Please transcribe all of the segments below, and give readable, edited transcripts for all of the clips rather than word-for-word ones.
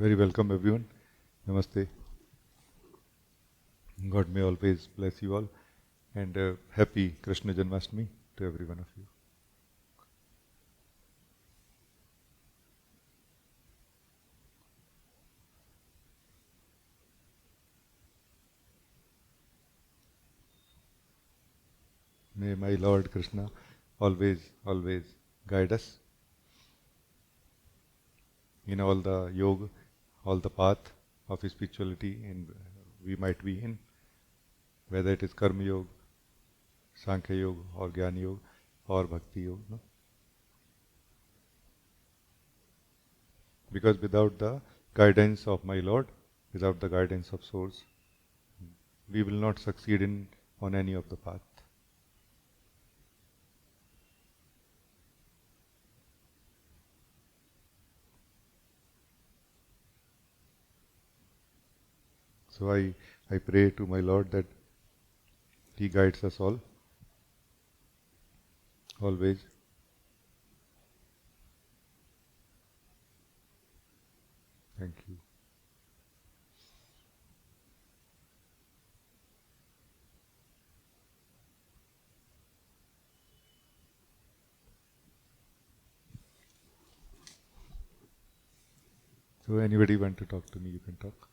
Very welcome everyone. Namaste. God may always bless you all, and happy Krishna Janmashtami to every one of you. May my Lord Krishna always guide us in all the yoga, all the path of spirituality we might be in, whether it is Karma Yoga, Sankhya Yoga, or Jnana Yoga, or Bhakti Yoga. No? Because without the guidance of my Lord, without the guidance of Source, we will not succeed on any of the path. So I pray to my Lord that He guides us all, always. Thank you. So anybody want to talk to me, you can talk.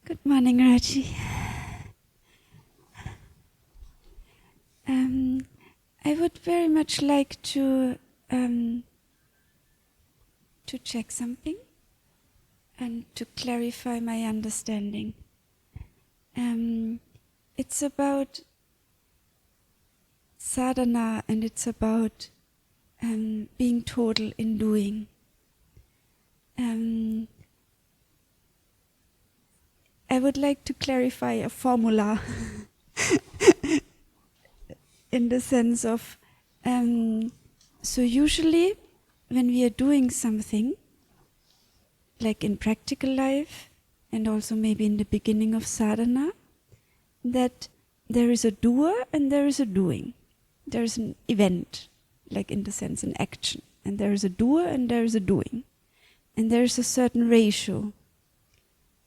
Good morning, Rajee. I would very much like to check something and to clarify my understanding. It's about sadhana and it's about being total in doing. I would like to clarify a formula in the sense of, so usually when we are doing something, like in practical life and also maybe in the beginning of sadhana, that there is a doer and there is a doing. There is an event, like in the sense an action, and there is a doer and there is a doing. And there is a certain ratio.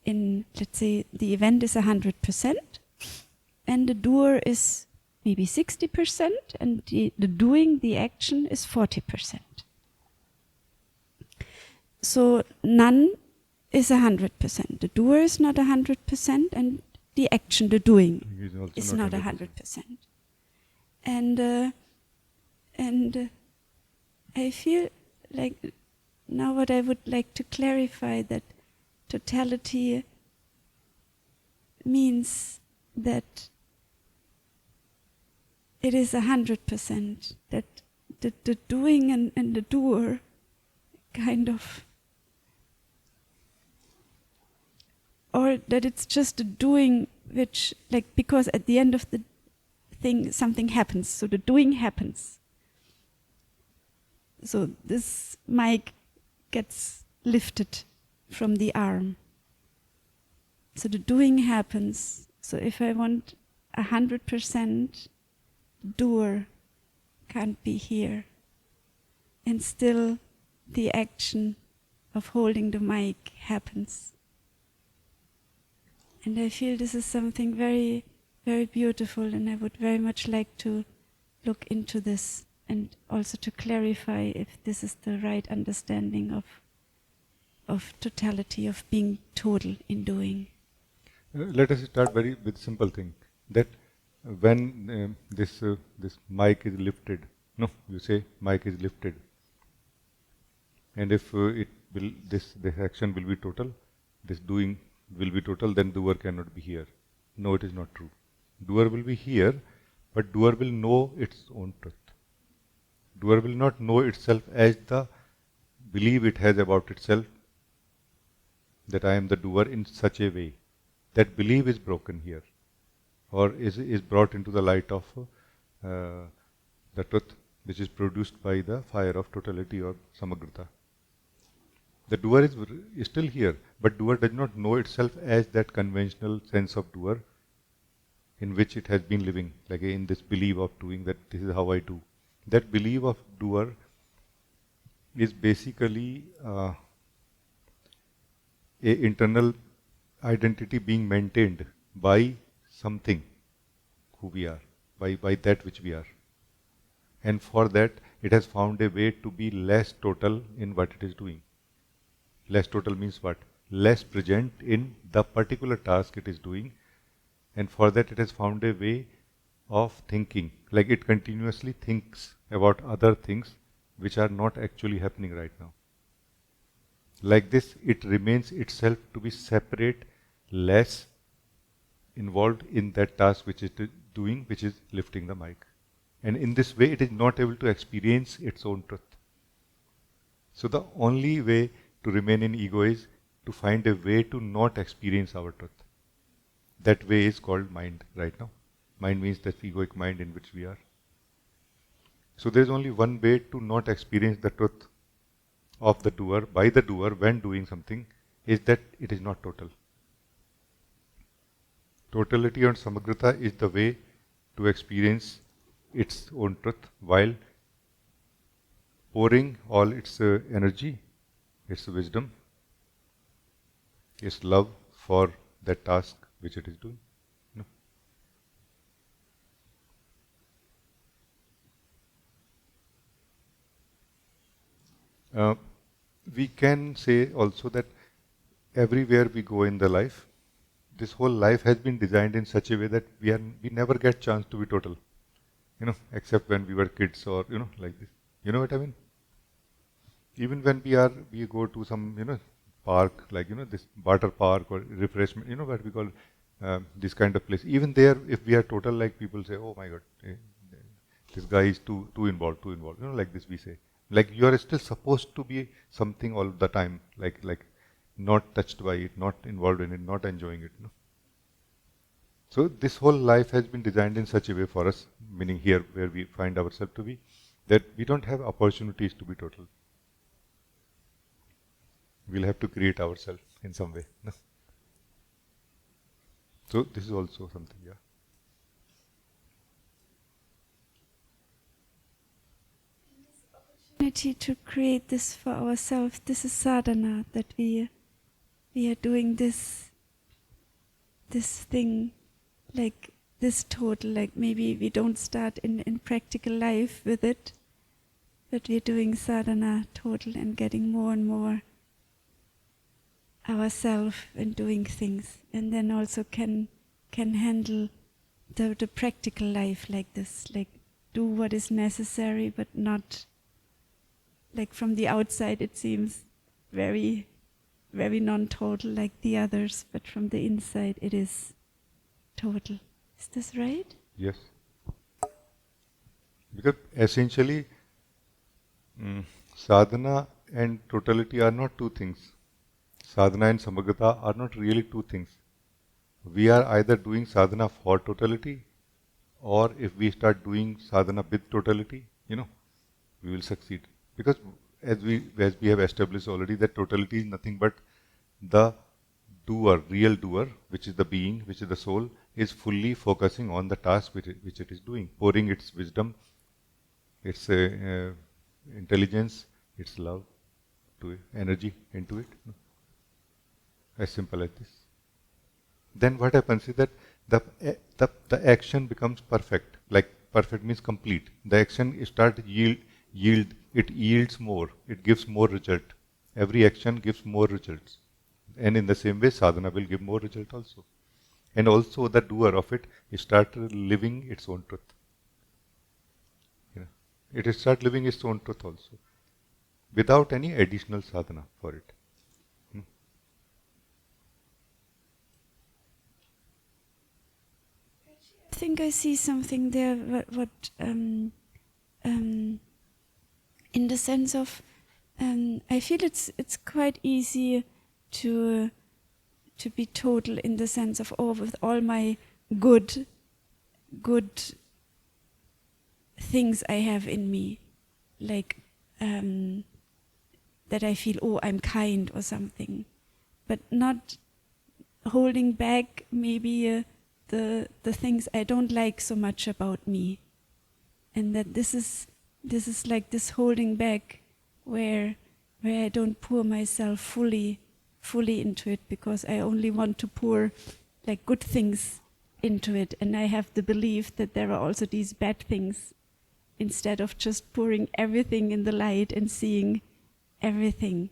In, let's say, the event is 100%, and the doer is maybe 60%, and the doing, the action, is 40%. So none is 100%. The doer is not 100%, and the action, the doing, is not 100%. And I feel like now what I would like to clarify, that totality means that it is 100%, that the doing and the doer kind of, or that it's just a doing which, like, because at the end of the thing something happens, so the doing happens. So this mic gets lifted from the arm. So the doing happens. So if I want 100%, doer can't be here. And still the action of holding the mic happens. And I feel this is something very, very beautiful, and I would very much like to look into this and also to clarify if this is the right understanding of totality, of being total in doing. Let us start with simple thing, that when this mic is lifted, you say mic is lifted, and if this action will be total, this doing will be total, then doer cannot be here. No, it is not true. Doer will be here, but doer will know its own truth. Doer will not know itself as the belief it has about itself, that I am the doer in such a way. that belief is broken here, or is brought into the light of the truth, which is produced by the fire of totality or samagrata. The doer is still here, but doer does not know itself as that conventional sense of doer in which it has been living, like in this belief of doing that this is how I do. That belief of doer is basically a internal identity being maintained by something who we are, by that which we are. And for that, it has found a way to be less total in what it is doing. Less total means what? Less present in the particular task it is doing. And for that, it has found a way of thinking, like it continuously thinks about other things which are not actually happening right now. Like this, it remains itself to be separate, less involved in that task which it is doing, which is lifting the mic. And in this way, it is not able to experience its own truth. So the only way to remain in ego is to find a way to not experience our truth. That way is called mind right now. Mind means that egoic mind in which we are. So there is only one way to not experience the truth of the doer, by the doer, when doing something, is that it is not total. Totality and samagrata is the way to experience its own truth while pouring all its energy, its wisdom, its love for that task which it is doing. We can say also that everywhere we go in the life, this whole life has been designed in such a way that we never get chance to be total, except when we were kids or like this. You know what I mean? Even when we go to some park, like this water park or refreshment, what we call this kind of place. Even there, if we are total, like people say, oh my God, this guy is too involved, like this we say. Like you are still supposed to be something all the time, like not touched by it, not involved in it, not enjoying it. So this whole life has been designed in such a way for us, meaning here where we find ourselves to be, that we don't have opportunities to be total. We'll have to create ourselves in some way. So this is also something, yeah. Opportunity to create this for ourselves. This is sadhana, that we are doing this thing, like this total, like maybe we don't start in practical life with it, but we're doing sadhana total and getting more and more ourselves and doing things, and then also can handle the practical life like this, like do what is necessary, but not like from the outside it seems very, very non-total like the others, but from the inside it is total. Is this right? Yes. Because essentially, sadhana and totality are not two things. Sadhana and samagrata are not really two things. We are either doing sadhana for totality, or if we start doing sadhana with totality, we will succeed. Because as we have established already, that totality is nothing but the doer, real doer, which is the being, which is the soul, is fully focusing on the task which it is doing, pouring its wisdom, its intelligence, its love, energy into it. As simple as this. Then what happens is that the action becomes perfect. Like perfect means complete. The action starts yield. It yields more. It gives more result. Every action gives more results. And in the same way, sadhana will give more result also. And also the doer of it start living its own truth. It start living its own truth also, without any additional sadhana for it. I think I see something there. What in the sense of, I feel it's quite easy to to be total in the sense of, oh, with all my good things I have in me, like that I feel, oh, I'm kind or something, but not holding back maybe the things I don't like so much about me, and that this is like this holding back where I don't pour myself fully into it, because I only want to pour like good things into it, and I have the belief that there are also these bad things, instead of just pouring everything in the light and seeing everything,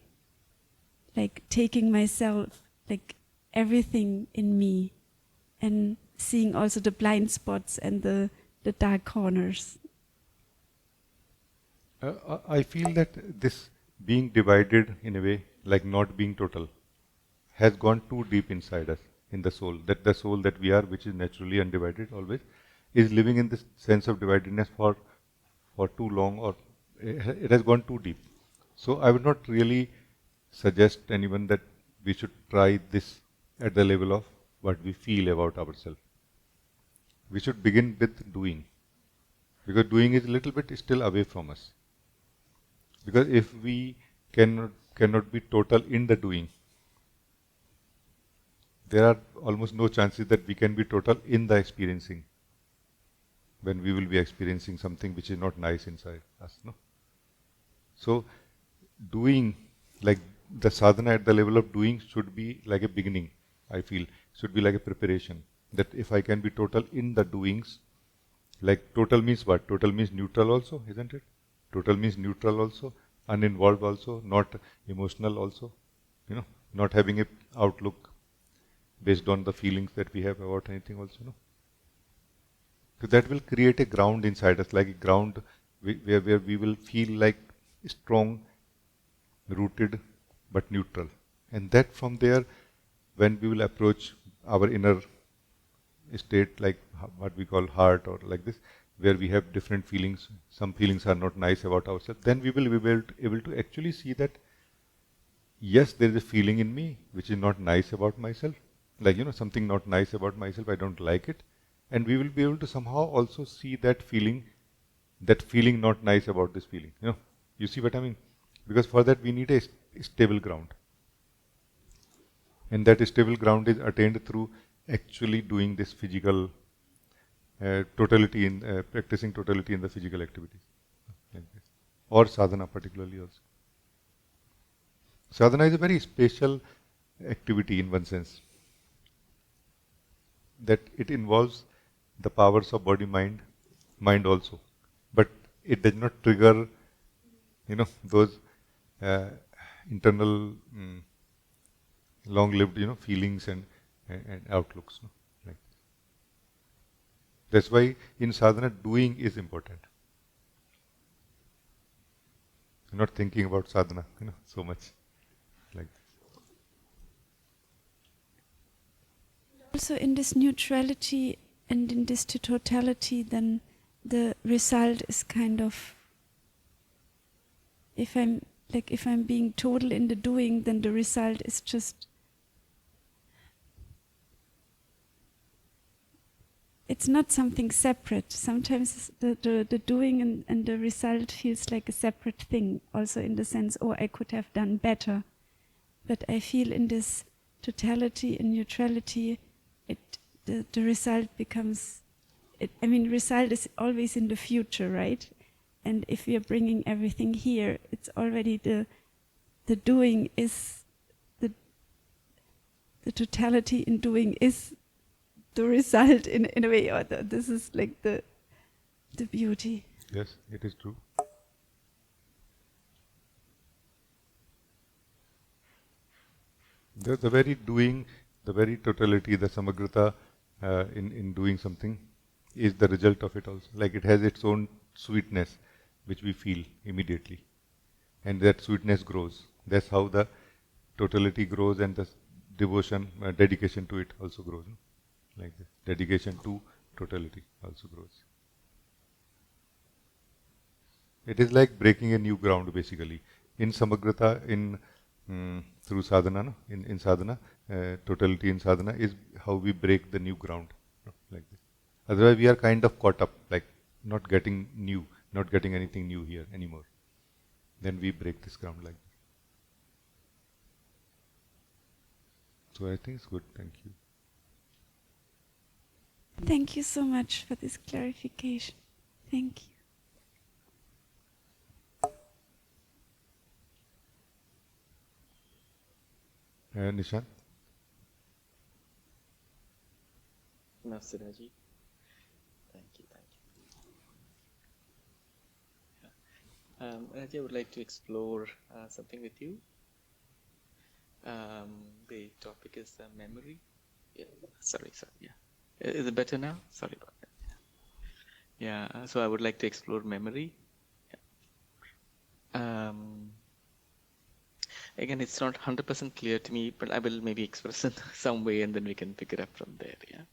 like taking myself, like everything in me, and seeing also the blind spots and the dark corners. I feel that this being divided in a way, like not being total, has gone too deep inside us, in the soul. That the soul that we are, which is naturally undivided always, is living in this sense of dividedness for too long, or it has gone too deep. So I would not really suggest anyone that we should try this at the level of what we feel about ourselves. We should begin with doing, because doing is a little bit still away from us. Because if we cannot be total in the doing, there are almost no chances that we can be total in the experiencing, when we will be experiencing something which is not nice inside us. No? So doing, like the sadhana at the level of doing, should be like a beginning, I feel. Should be like a preparation. That if I can be total in the doings, like total means what? Total means neutral also, isn't it? Total means neutral also, uninvolved also, not emotional also, not having a outlook based on the feelings that we have about anything also, no? So that will create a ground inside us, like a ground where we will feel like strong, rooted, but neutral. And that from there, when we will approach our inner state, like what we call heart, or like this, where we have different feelings, some feelings are not nice about ourselves, then we will be able to actually see that, yes, there is a feeling in me which is not nice about myself, like, something not nice about myself, I don't like it. And we will be able to somehow also see that feeling not nice about this feeling. You see what I mean? Because for that we need a stable ground. And that stable ground is attained through actually doing this physical totality, in practicing totality in the physical activities, like this. Or sadhana particularly also. Sadhana is a very special activity in one sense, that it involves the powers of body, mind also, but it does not trigger, those uh, internal long-lived, feelings and outlooks. No? Like this. That's why in sadhana doing is important. Not thinking about sadhana, so much like this. Also in this neutrality and in this totality, then the result is kind of, if I'm being total in the doing, then the result is just, it's not something separate. Sometimes the doing and the result feels like a separate thing, also in the sense, oh, I could have done better. But I feel in this totality and neutrality, the result becomes, result is always in the future, right? And if we are bringing everything here, it's already the doing is, the totality in doing is the result in a way, or this is like the beauty. Yes, it is true. The very doing, the very totality, the samagrata in doing something is the result of it also. Like it has its own sweetness, which we feel immediately. And that sweetness grows. That's how the totality grows, and the devotion, dedication to it also grows. No? Like this. Dedication to totality also grows. It is like breaking a new ground basically. In samagrata, through sadhana, no? in sadhana, totality in sadhana is how we break the new ground, like this. Otherwise, we are kind of caught up, like not getting new, not getting anything new here anymore. Then we break this ground like this. So I think it's good. Thank you. Thank you so much for this clarification. Thank you. Nishant? Namaste, Rajee. Thank you. Rajee, I would like to explore something with you. The topic is memory. Yeah. Sorry. Yeah. Is it better now? Sorry about that. Yeah. So I would like to explore memory. Yeah. Again, it's not 100% clear to me, but I will maybe express in some way, and then we can pick it up from there. Yeah.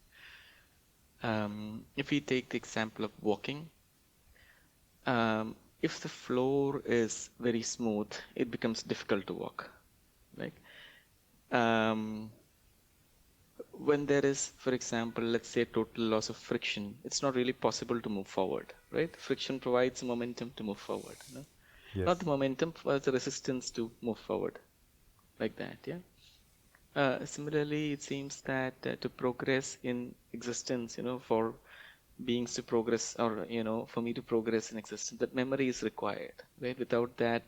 If we take the example of walking, if the floor is very smooth, it becomes difficult to walk. Right? When there is, for example, let's say total loss of friction, it's not really possible to move forward. Right? Friction provides momentum to move forward. No? Yes. Not the momentum, but the resistance to move forward, like that. Yeah. Similarly, it seems that to progress in existence, for beings to progress, or for me to progress in existence, that memory is required. Right? Without that,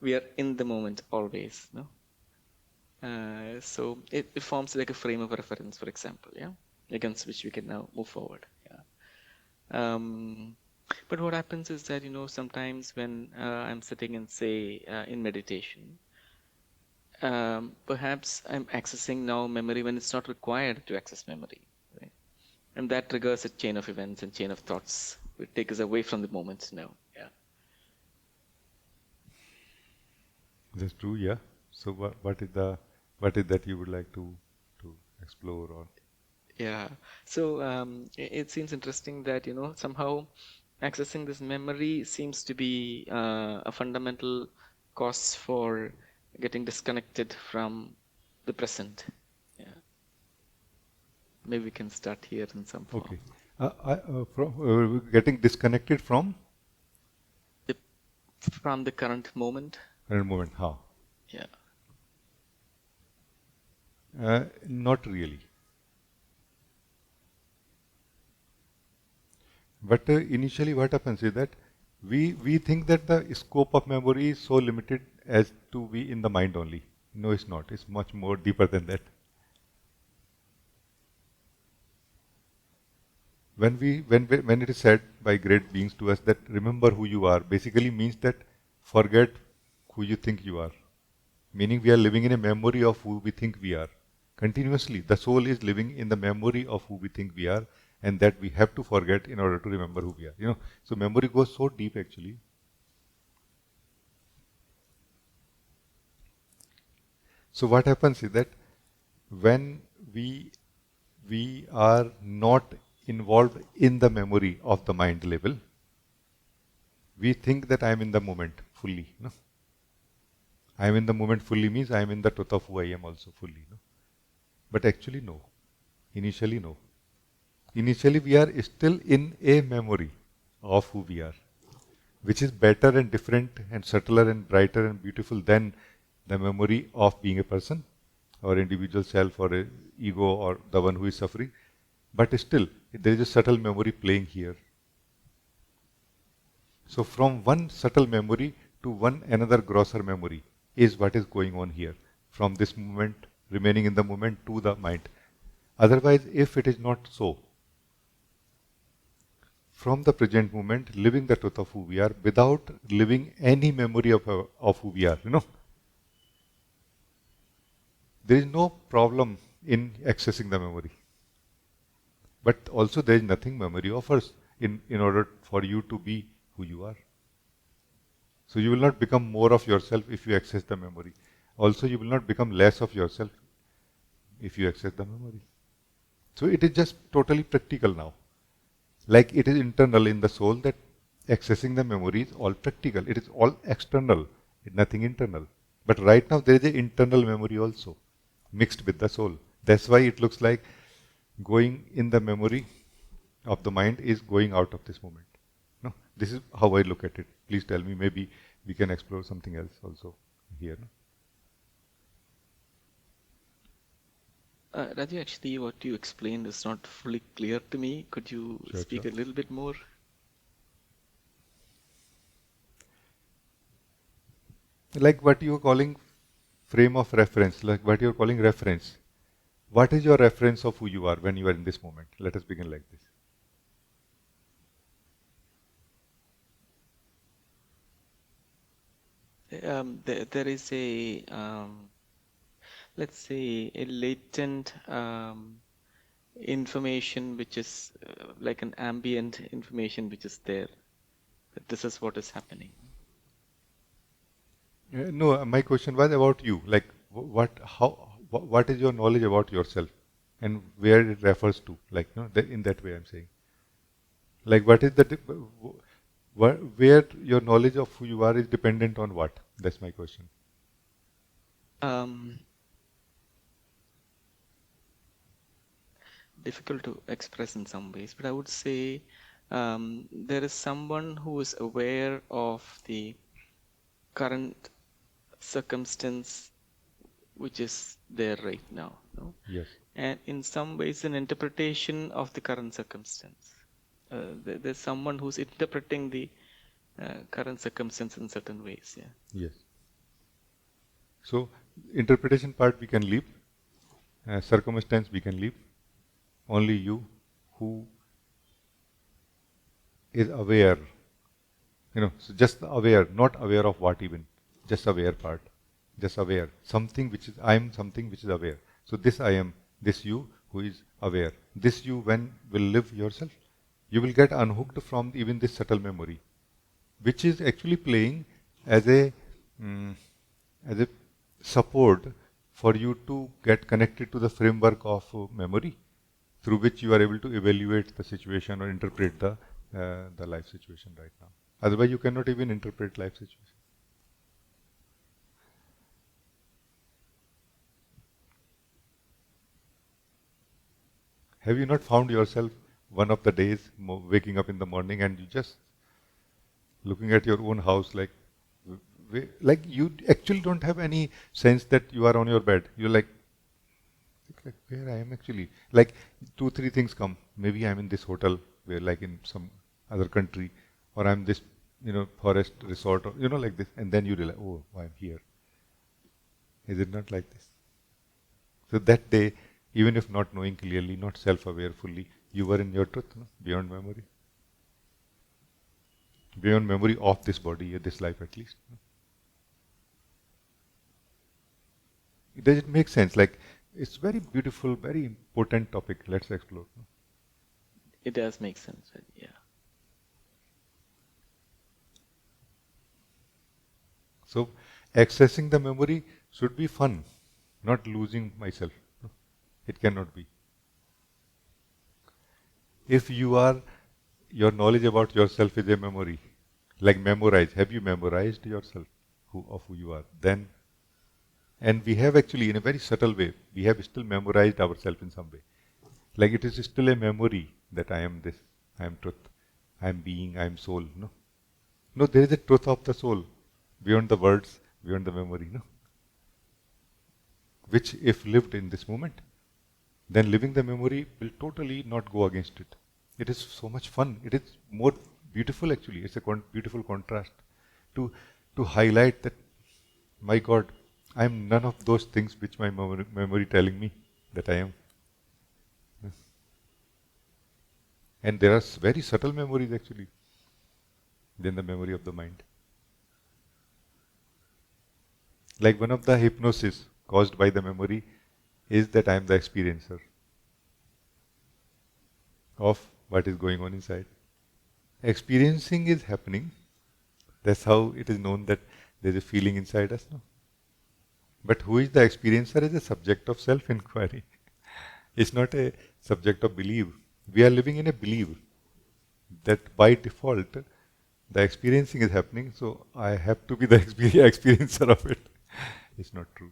we are in the moment always. No. So it forms like a frame of reference, for example. Yeah. Against which we can now move forward. Yeah. But what happens is that, sometimes when I'm sitting and say in meditation, perhaps I'm accessing now memory when it's not required to access memory. Right? And that triggers a chain of events and chain of thoughts. It takes us away from the moment now. Yeah. That's true, yeah. So what is that you would like to explore or? Yeah. So it seems interesting that, somehow accessing this memory seems to be a fundamental cause for getting disconnected from the present. Yeah. Maybe we can start here in some form. Okay. From getting disconnected from From the current moment. current moment, how? Yeah. Not really. But initially what happens is that we think that the scope of memory is so limited as to be in the mind only. No, it's not. It's much more deeper than that. When it is said by great beings to us that remember who you are, basically means that forget who you think you are. Meaning we are living in a memory of who we think we are. Continuously, the soul is living in the memory of who we think we are, and that we have to forget in order to remember who we are. So memory goes so deep actually. So what happens is that when we are not involved in the memory of the mind level, we think that I am in the moment fully. No? I am in the moment fully means I am in the truth of who I am also fully. No? But actually no. Initially no. Initially we are still in a memory of who we are, which is better and different and subtler and brighter and beautiful than the memory of being a person or individual self or a ego or the one who is suffering. But still, there is a subtle memory playing here. So from one subtle memory to one another grosser memory is what is going on here. From this moment, remaining in the moment to the mind. Otherwise, if it is not so, from the present moment, living the truth of who we are without living any memory of who we are, there is no problem in accessing the memory. But also there is nothing memory offers in order for you to be who you are. So you will not become more of yourself if you access the memory. Also you will not become less of yourself if you access the memory. So it is just totally practical now. Like it is internal in the soul that accessing the memory is all practical. It is all external, nothing internal. But right now there is an internal memory also. mixed with the soul. That's why it looks like going in the memory of the mind is going out of this moment. No, this is how I look at it. Please tell me, maybe we can explore something else also here. No? Raju, actually, what you explained is not fully clear to me. Could you speak a little bit more? Like what you are calling frame of reference, like what you are calling reference. What is your reference of who you are when you are in this moment? Let us begin like this. There is a, let's say, a latent information which is like an ambient information which is there. That this is what is happening. No, my question was about you. Like, what is your knowledge about yourself, and where it refers to? Like, in that way, I'm saying. Like, what is the where your knowledge of who you are is dependent on what? That's my question. Difficult to express in some ways, but I would say there is someone who is aware of the current circumstance which is there right now. No? Yes. And in some ways, an interpretation of the current circumstance. There's someone who's interpreting the current circumstance in certain ways. Yeah. Yes. So, interpretation part we can leave. Circumstance we can leave. Only you who is aware. So just aware, not aware of what even. Just aware part. Just aware. Something which is, I am something which is aware. So this I am, this you who is aware. This you when will live yourself, you will get unhooked from even this subtle memory, which is actually playing as a support for you to get connected to the framework of memory, through which you are able to evaluate the situation or interpret the life situation right now. Otherwise, you cannot even interpret life situation. Have you not found yourself one of the days waking up in the morning and you just looking at your own house like you actually don't have any sense that you are on your bed. You're like where I am actually. Like 2-3 things come. Maybe I'm in this hotel where like in some other country, or I'm this forest resort, or like this, and then you realize, oh, I'm here. Is it not like this? So that day, even if not knowing clearly, not self-aware fully, you were in your truth, beyond memory. Beyond memory of this body, this life at least. Does it make sense? Like, it's very beautiful, very important topic. Let's explore. It does make sense, yeah. So, accessing the memory should be fun, not losing myself. It cannot be. If your knowledge about yourself is a memory, like memorize, have you memorized yourself of who you are? Then, and we have actually, in a very subtle way, we have still memorized ourselves in some way. Like it is still a memory that I am this, I am truth, I am being, I am soul. No, there is a truth of the soul beyond the words, beyond the memory. Which, if lived in this moment, then living the memory will totally not go against it. It is so much fun. It is more beautiful actually. It's a beautiful contrast to highlight that, my God, I am none of those things which my memory telling me that I am. And there are very subtle memories actually than the memory of the mind. Like one of the hypnosis caused by the memory is that I am the experiencer of what is going on inside. Experiencing is happening. That's how it is known that there is a feeling inside us. But who is the experiencer is a subject of self-inquiry. It's not a subject of belief. We are living in a belief that by default the experiencing is happening, so I have to be the experiencer of it. It's not true.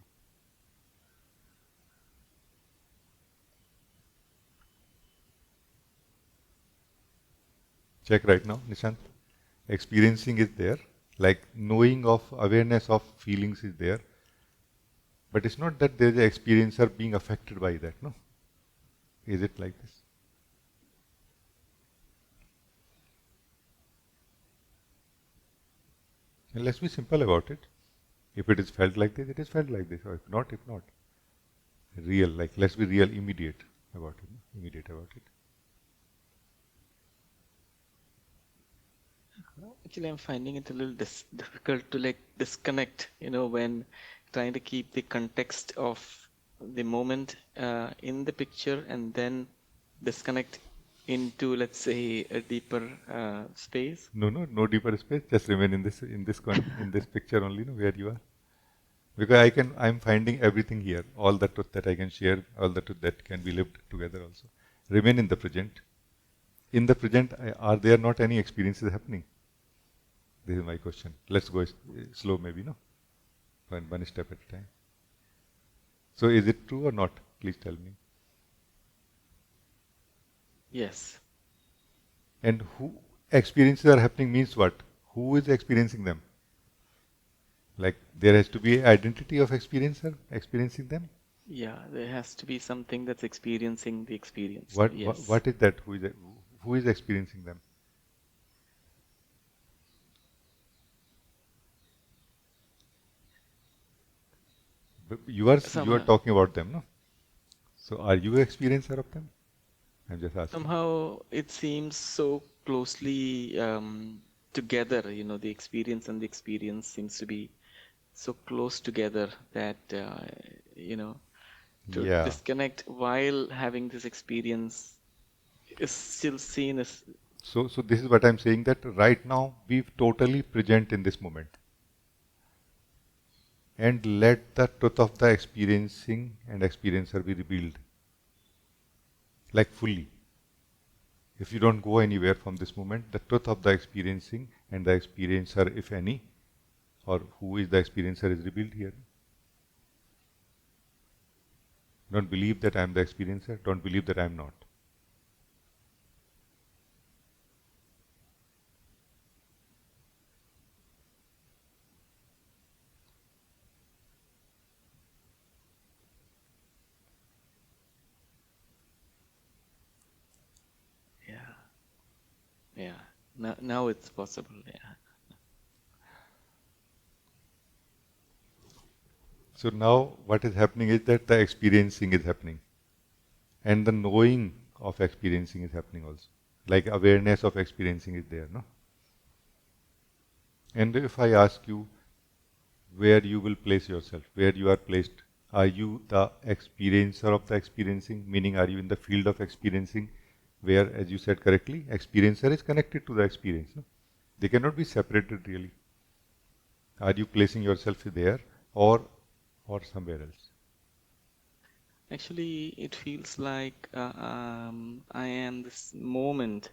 Check right now, Nishant. Experiencing is there, like knowing of awareness of feelings is there, but it's not that there is an experiencer being affected by that, no? Is it like this? And let's be simple about it. If it is felt like this, it is felt like this, or if not, if not. Real, like let's be real, immediate about it, no? Immediate about it. Actually, I'm finding it a little difficult to like disconnect, when trying to keep the context of the moment in the picture and then disconnect into, let's say, a deeper space. No deeper space. Just remain in this picture only, no, where you are. Because I'm finding everything here, all the truth that I can share, all the truth that can be lived together also. Remain in the present. In the present, are there not any experiences happening? This is my question. Let's go slow, maybe, no? One step at a time. So, is it true or not? Please tell me. Yes. And who experiences are happening means what? Who is experiencing them? Like there has to be identity of experiencer experiencing them. Yeah, there has to be something that's experiencing the experience. What Yes. what is that? Who is experiencing them? You are Somehow, talking about them, no? So are you an experiencer of them? I'm just asking. somehow it seems so closely together, the experience and the experience seems to be so close together that, to Yeah. disconnect while having this experience is still seen as, So this is what I'm saying, that right now be totally present in this moment and let the truth of the experiencing and experiencer be revealed, like fully. If you don't go anywhere from this moment, the truth of the experiencing and the experiencer, if any, or who is the experiencer, is revealed here. Don't believe that I am the experiencer. Don't believe that I am not. yeah, yeah. Now it's possible. Yeah. So now what is happening is that the experiencing is happening. And the knowing of experiencing is happening also. Like awareness of experiencing is there, no? And if I ask you where you will place yourself, where you are placed, are you the experiencer of the experiencing? Meaning, are you in the field of experiencing, where, as you said correctly, experiencer is connected to the experience, no? They cannot be separated really. Are you placing yourself there or somewhere else? Actually, it feels like I am this moment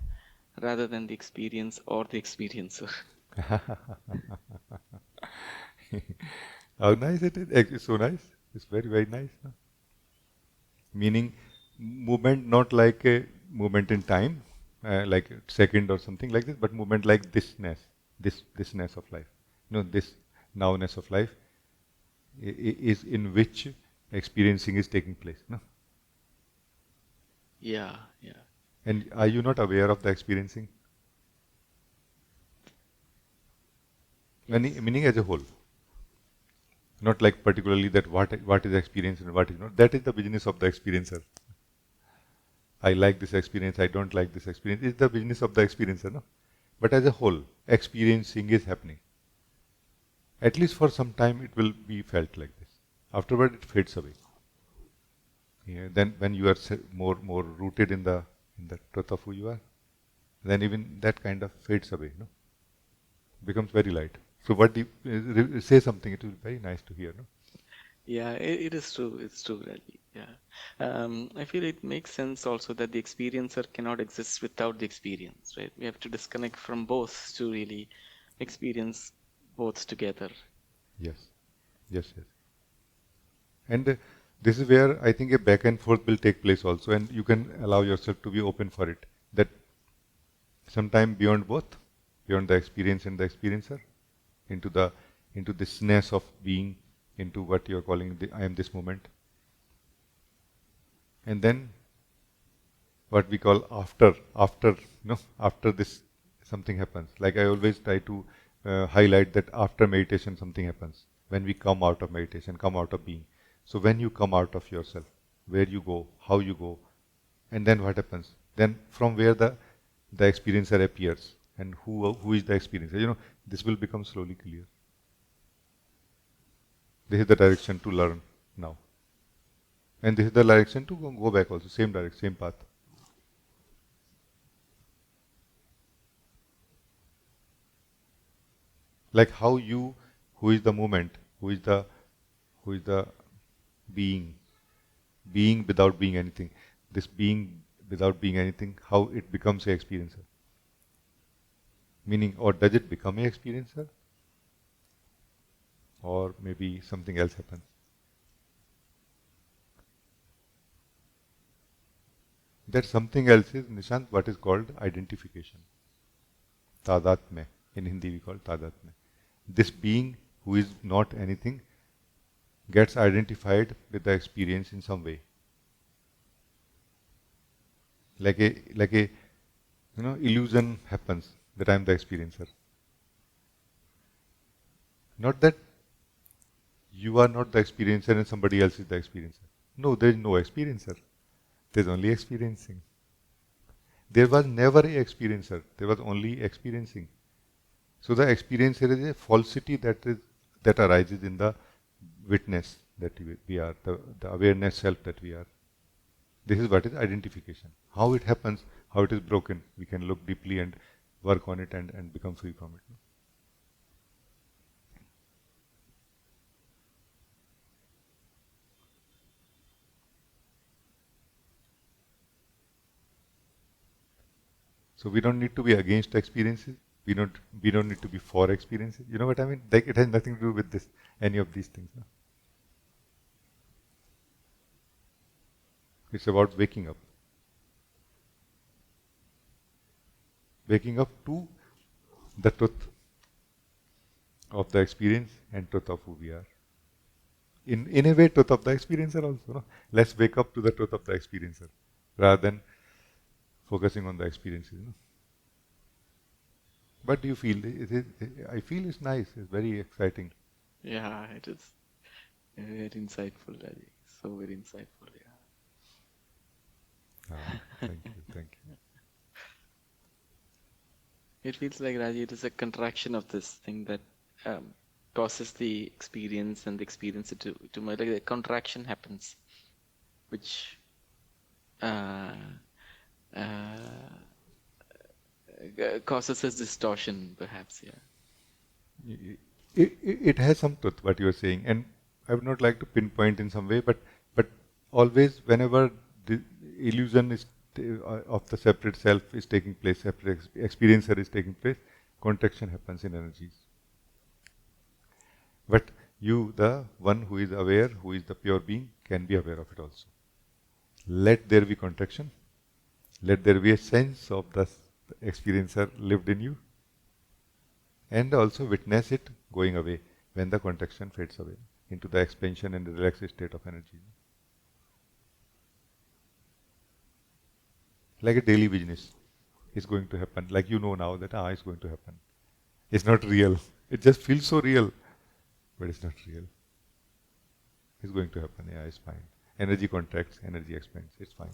rather than the experience or the experiencer. How nice it is! It's so nice. It's very, very nice, no? Meaning, movement not like a movement in time, like a second or something like this, but movement like thisness, thisness of life. This nowness of life is in which experiencing is taking place. No? Yeah, yeah. And are you not aware of the experiencing? Yes. Meaning as a whole. Not like particularly that what is experience and what is not. That is the business of the experiencer. I like this experience, I don't like this experience. It's the business of the experiencer, no? But as a whole, experiencing is happening. At least for some time it will be felt like this. Afterward it fades away. Yeah, then when you are more rooted in the truth of who you are, then even that kind of fades away, no? Becomes very light. So what do you, say something, it will be very nice to hear, no? Yeah, it is true. It's true, Rajee. Yeah. I feel it makes sense also that the experiencer cannot exist without the experience, right? We have to disconnect from both to really experience both together. Yes, yes. And this is where I think a back and forth will take place also, and you can allow yourself to be open for it. That sometime beyond both, beyond the experience and the experiencer, into the into thisness of being, into what you are calling the I am this moment. And then what we call after this something happens. Like I always try to highlight that after meditation something happens. When we come out of meditation, come out of being. So when you come out of yourself, where you go, how you go, and then what happens? Then from where the experiencer appears, and who is the experiencer? This will become slowly clear. This is the direction to learn now, and this is the direction to go back also. Same direction, same path. Like how you, who is the moment, who is the being, being without being anything. This being without being anything, how it becomes a experiencer. Meaning, or does it become a experiencer? Or maybe something else happens. That something else is, Nishant, what is called identification. Tadatmya. In Hindi we call tadatmya. This being who is not anything gets identified with the experience in some way. Like a illusion happens that I am the experiencer. Not that you are not the experiencer and somebody else is the experiencer. No, there is no experiencer. There is only experiencing. There was never a experiencer. There was only experiencing. So the experiencer is a falsity that arises in the witness that we are, the awareness self that we are. This is what is identification. How it happens, how it is broken, we can look deeply and work on it and become free from it. So we don't need to be against experiences. We don't need to be for experiences. You know what I mean? Like it has nothing to do with this, any of these things. No? It's about waking up. Waking up to the truth of the experience and truth of who we are. In a way, truth of the experiencer also. No? Let's wake up to the truth of the experiencer rather than focusing on the experiences. No? But you feel I feel it's nice. It's very exciting. Yeah, it is very insightful, Rajee. So very insightful, yeah. Thank you, thank you. It feels like, Rajee, it is a contraction of this thing that causes the experience and the experience to like a contraction happens, which causes a distortion, perhaps, yeah. It has some truth what you are saying, and I would not like to pinpoint in some way, but always whenever the illusion is of the separate self is taking place, separate experiencer is taking place, contraction happens in energies. But you, the one who is aware, who is the pure being, can be aware of it also. Let there be contraction. Let there be a sense of the experiencer lived in you. And also witness it going away when the contraction fades away into the expansion and the relaxed state of energy. Like a daily business is going to happen. Like you know now that it's going to happen. It's not real. It just feels so real. But it's not real. It's going to happen. Yeah, it's fine. Energy contracts, energy expands. It's fine.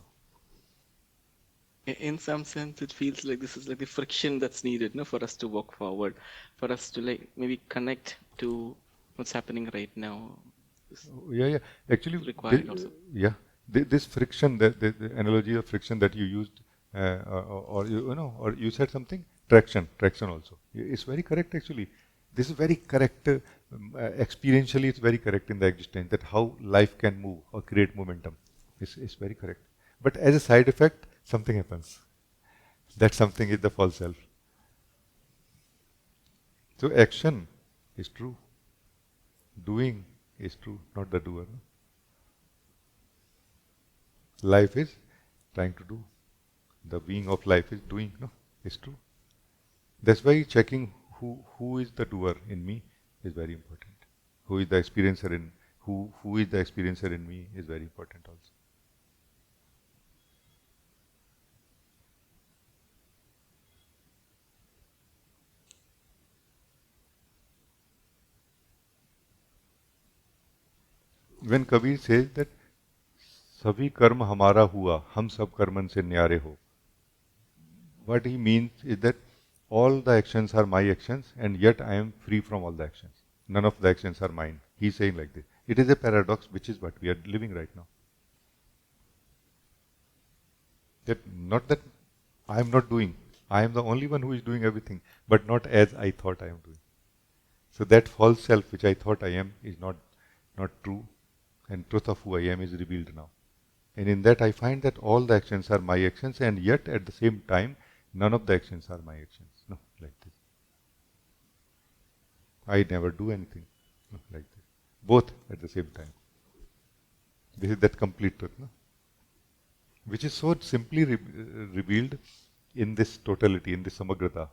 In some sense, it feels like this is like the friction that's needed, no, for us to walk forward, for us to like maybe connect to what's happening right now. Yeah. Actually, required also. Yeah. This friction, the analogy of friction that you used, or you said something, traction also. It's very correct actually. This is very correct. Experientially, it's very correct in the existence that how life can move or create momentum. It's very correct. But as a side effect, something happens. That something is the false self. So action is true. Doing is true, not the doer. Life is trying to do. The being of life is doing, no? is true. That's why checking who is the doer in me is very important. Who is the experiencer in who is the experiencer in me is very important also. When Kabir says that सभी कर्म हमारा हुआ, हम सब Karman से न्यारे हो, what he means is that all the actions are my actions and yet I am free from all the actions. None of the actions are mine. He's saying like this. It is a paradox, which is what we are living right now. That not that I am not doing. I am the only one who is doing everything, but not as I thought I am doing. So that false self which I thought I am is not true, and truth of who I am is revealed now. And in that I find that all the actions are my actions, and yet at the same time none of the actions are my actions. No, like this. I never do anything. No, like this. Both at the same time. This is that complete truth, no? Which is so simply revealed in this totality, in this samagrata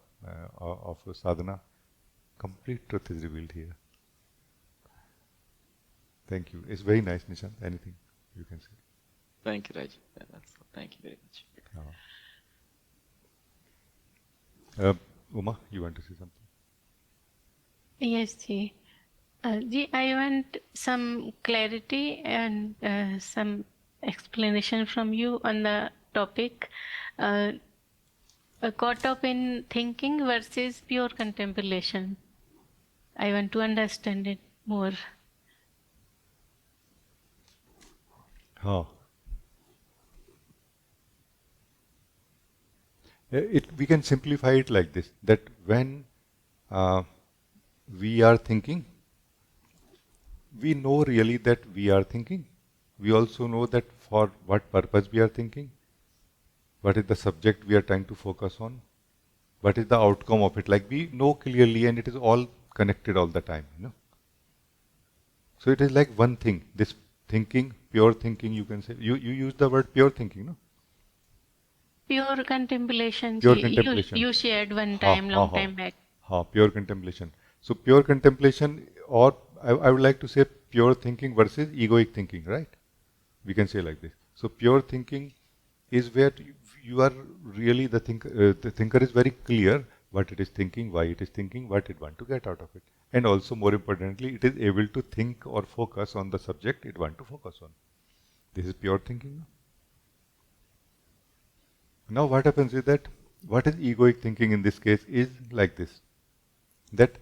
of sadhana. Complete truth is revealed here. Thank you. It's very nice, Nishant. Anything you can say. Thank you, Rajee. Thank you very much. Uma, you want to say something? Yes, Ji. Ji, I want some clarity and some explanation from you on the topic. Caught up in thinking versus pure contemplation. I want to understand it more. We can simplify it like this, that when we are thinking, we know really that we are thinking. We also know that for what purpose we are thinking, what is the subject we are trying to focus on, what is the outcome of it. Like we know clearly, and it is all connected all the time, you know. So it is like one thing, this thinking, pure thinking, you can say. You use the word pure thinking, no? Pure contemplation, Pure Ji. contemplation. You shared one time, long time back. Pure contemplation. So pure contemplation, or I would like to say pure thinking versus egoic thinking, right? We can say like this. So pure thinking is where you are really the thinker is very clear what it is thinking, why it is thinking, what it wants to get out of it. And also more importantly, it is able to think or focus on the subject it wants to focus on. This is pure thinking. Now what happens is that what is egoic thinking in this case is like this, that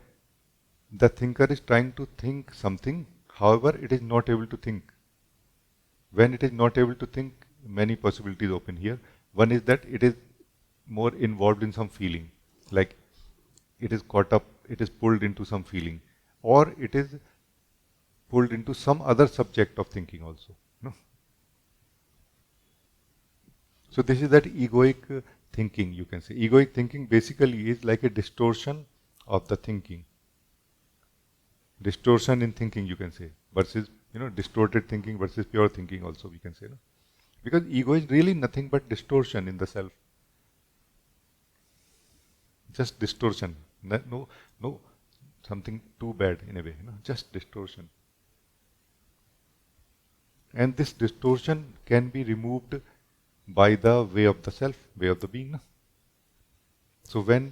the thinker is trying to think something, however it is not able to think. When it is not able to think, many possibilities open here. One is that it is more involved in some feeling, like it is caught up, it is pulled into some feeling, or it is pulled into some other subject of thinking also. No? So this is that egoic thinking, you can say. Egoic thinking basically is like a distortion of the thinking. Distortion in thinking, you can say, versus, distorted thinking versus pure thinking also we can say. No? Because ego is really nothing but distortion in the self. Just distortion. No, something too bad in a way. Just distortion. And this distortion can be removed by the way of the self, way of the being. No? So when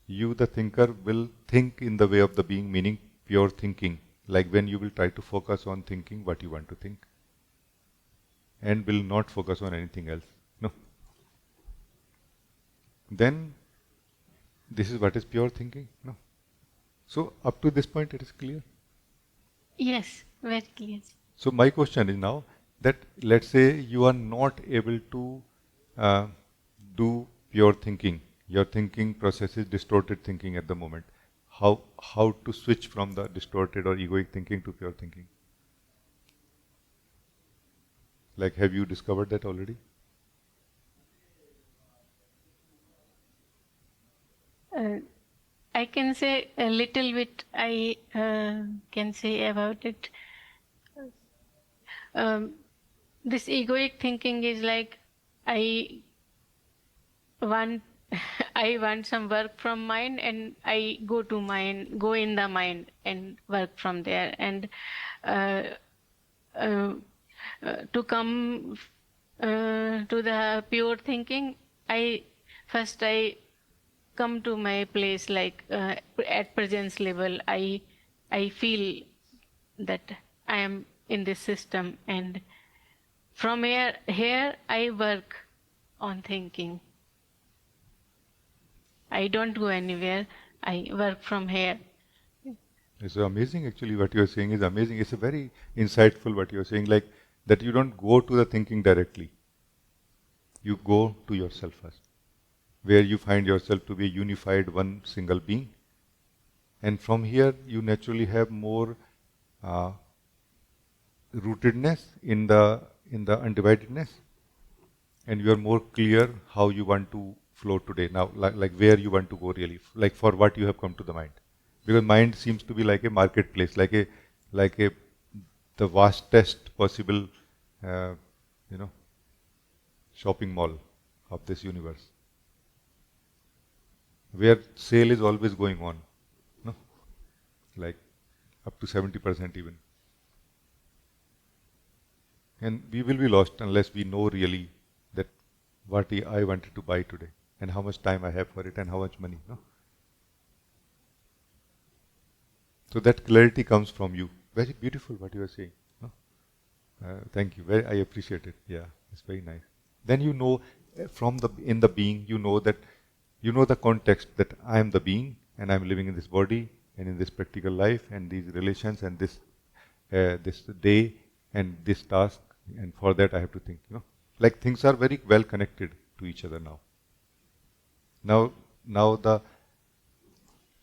you, the thinker, will think in the way of the being, meaning pure thinking, like when you will try to focus on thinking what you want to think, and will not focus on anything else. No. Then this is what is pure thinking. No. So up to this point it is clear? Yes, very clear. So my question is now that let's say you are not able to do pure thinking. Your thinking process is distorted thinking at the moment. How to switch from the distorted or egoic thinking to pure thinking? Like, have you discovered that already? I can say a little bit. I can say about it. This egoic thinking is like I want I want some work from mind, and I go to mind, go in the mind and work from there. And uh, uh, to come to the pure thinking, I first I come to my place, like at presence level. I feel that I am in this system, and from here I work on thinking. I don't go anywhere. I work from here. It's amazing, actually, what you're saying is amazing. It's a very insightful what you're saying, like that you don't go to the thinking directly. You go to yourself first, where you find yourself to be a unified one single being. And from here, you naturally have more uh, rootedness in the undividedness, and you are more clear how you want to flow today. Now, like where you want to go really, like for what you have come to the mind, because mind seems to be like a marketplace, like a the vastest possible, uh, you know, shopping mall of this universe, where sale is always going on, no, like up to 70% even. And we will be lost unless we know really that what I wanted to buy today and how much time I have for it and how much money. No? So that clarity comes from you. Very beautiful what you are saying. No? Thank you. I appreciate it. Yeah, it's very nice. Then you know from in the being, you know that you know the context that I am the being and I am living in this body and in this practical life and these relations and this day and this task, and for that I have to think. Like things are very well connected to each other now. Now the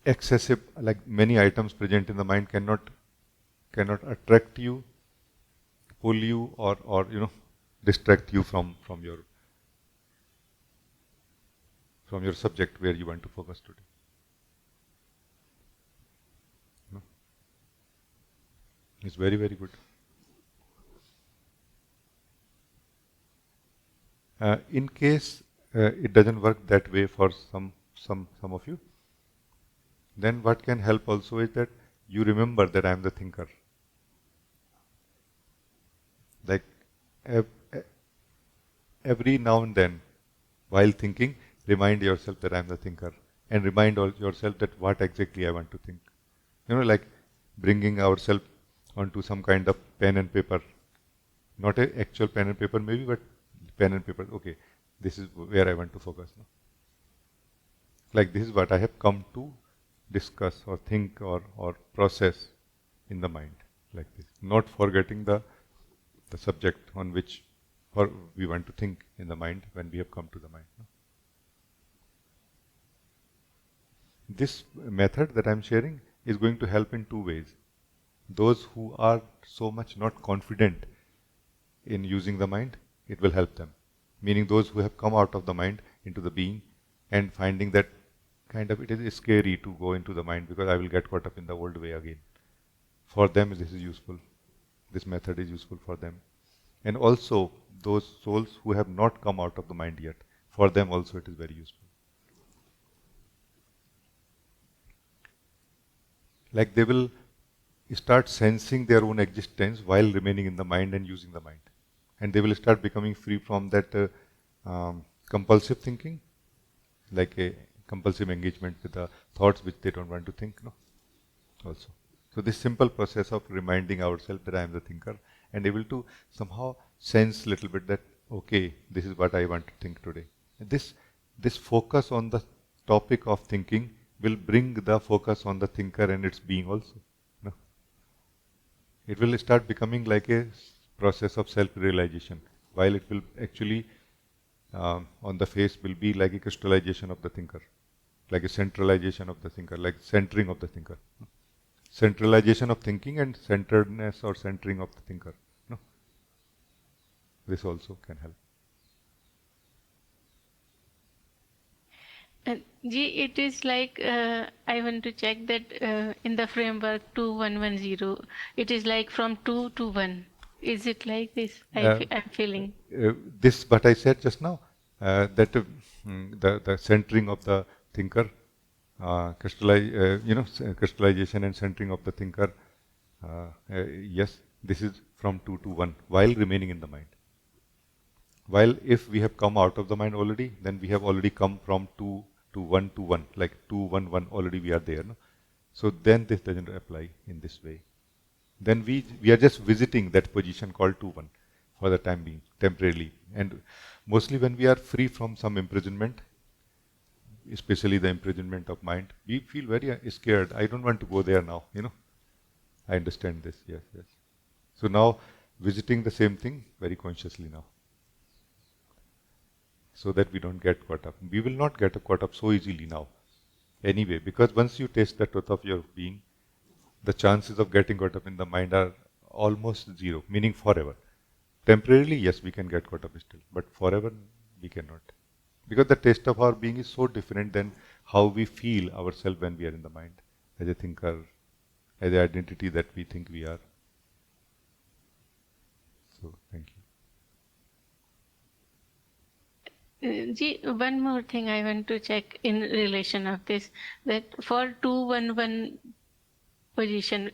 excessive, like many items present in the mind cannot attract you, pull you, or distract you from your subject where you want to focus today. No? It's very, very good. In case it doesn't work that way for some of you, then what can help also is that you remember that I am the thinker. Like every now and then, while thinking, remind yourself that I am the thinker, and remind yourself that what exactly I want to think. Like bringing ourselves onto some kind of pen and paper, not an actual pen and paper maybe, but pen and paper. Okay, this is where I want to focus now. Like this is what I have come to discuss or think or process in the mind, like this. Not forgetting the subject on which we want to think in the mind when we have come to the mind. No? This method that I am sharing is going to help in two ways. Those who are so much not confident in using the mind, it will help them. Meaning those who have come out of the mind into the being and finding that kind of it is scary to go into the mind because I will get caught up in the old way again. For them this is useful. This method is useful for them. And also those souls who have not come out of the mind yet, for them also it is very useful. Like they will start sensing their own existence while remaining in the mind and using the mind. And they will start becoming free from that compulsive thinking, like a compulsive engagement with the thoughts which they don't want to think. No, also. So this simple process of reminding ourselves that I am the thinker and able to somehow sense a little bit that, okay, this is what I want to think today. And this focus on the topic of thinking will bring the focus on the thinker and its being also. No? It will start becoming like a process of self-realization, while it will actually on the face will be like a crystallization of the thinker, like a centralization of the thinker, like centering of the thinker. No? Centralization of thinking and centeredness or centering of the thinker. No? This also can help. It is like I want to check that in the framework 2110, it is like from 2 to 1. Is it like this? I'm feeling. This, what I said just now, that the centering of the thinker, crystallization and centering of the thinker. Yes, this is from 2 to 1 while remaining in the mind. While if we have come out of the mind already, then we have already come from 2 to 1, like 2, 1, 1, already we are there. No? So then this doesn't apply in this way. Then we are just visiting that position called 2, 1 for the time being, temporarily. And mostly when we are free from some imprisonment, especially the imprisonment of mind, we feel very scared. I don't want to go there now, I understand this, yes, yes. So now visiting the same thing very consciously now, so that we don't get caught up. We will not get caught up so easily now, anyway, because once you taste the truth of your being, the chances of getting caught up in the mind are almost zero, meaning forever. Temporarily, yes, we can get caught up still, but forever we cannot. Because the taste of our being is so different than how we feel ourselves when we are in the mind, as a thinker, as an identity that we think we are. So, thank you. Ji, one more thing I want to check in relation of this, that for 2-1-1 position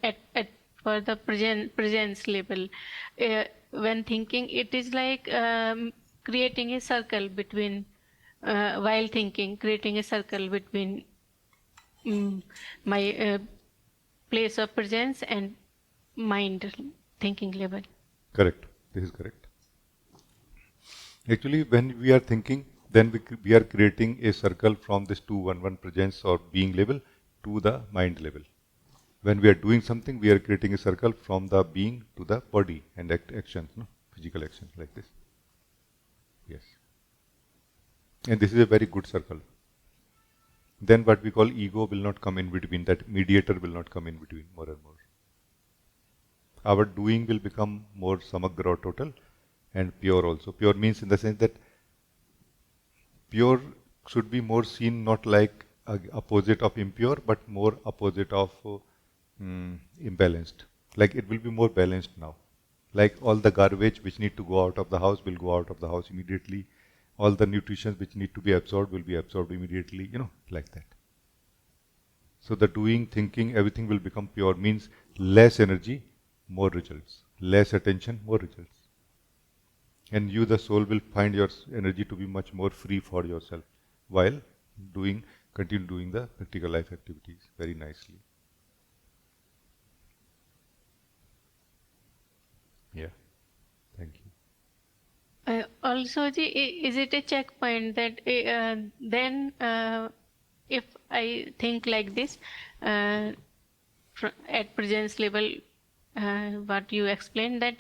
for the presence level, when thinking, it is like creating a circle between, while thinking, creating a circle between my place of presence and mind thinking level. Correct. This is correct. Actually, when we are thinking, then we are creating a circle from this 2-1-1 presence or being level to the mind level. When we are doing something, we are creating a circle from the being to the body and actions, physical actions like this. Yes. And this is a very good circle. Then what we call ego will not come in between, that mediator will not come in between more and more. Our doing will become more samagra or total and pure also. Pure means in the sense that pure should be more seen not like opposite of impure, but more opposite of imbalanced. Like it will be more balanced now. Like all the garbage which need to go out of the house will go out of the house immediately. All the nutrition which need to be absorbed will be absorbed immediately, like that. So the doing, thinking, everything will become pure, means less energy, more results. Less attention, more results. And you, the soul, will find your energy to be much more free for yourself while continue doing the practical life activities very nicely. Yeah, thank you. Also, is it a checkpoint that then if I think like this at presence level, what you explained, that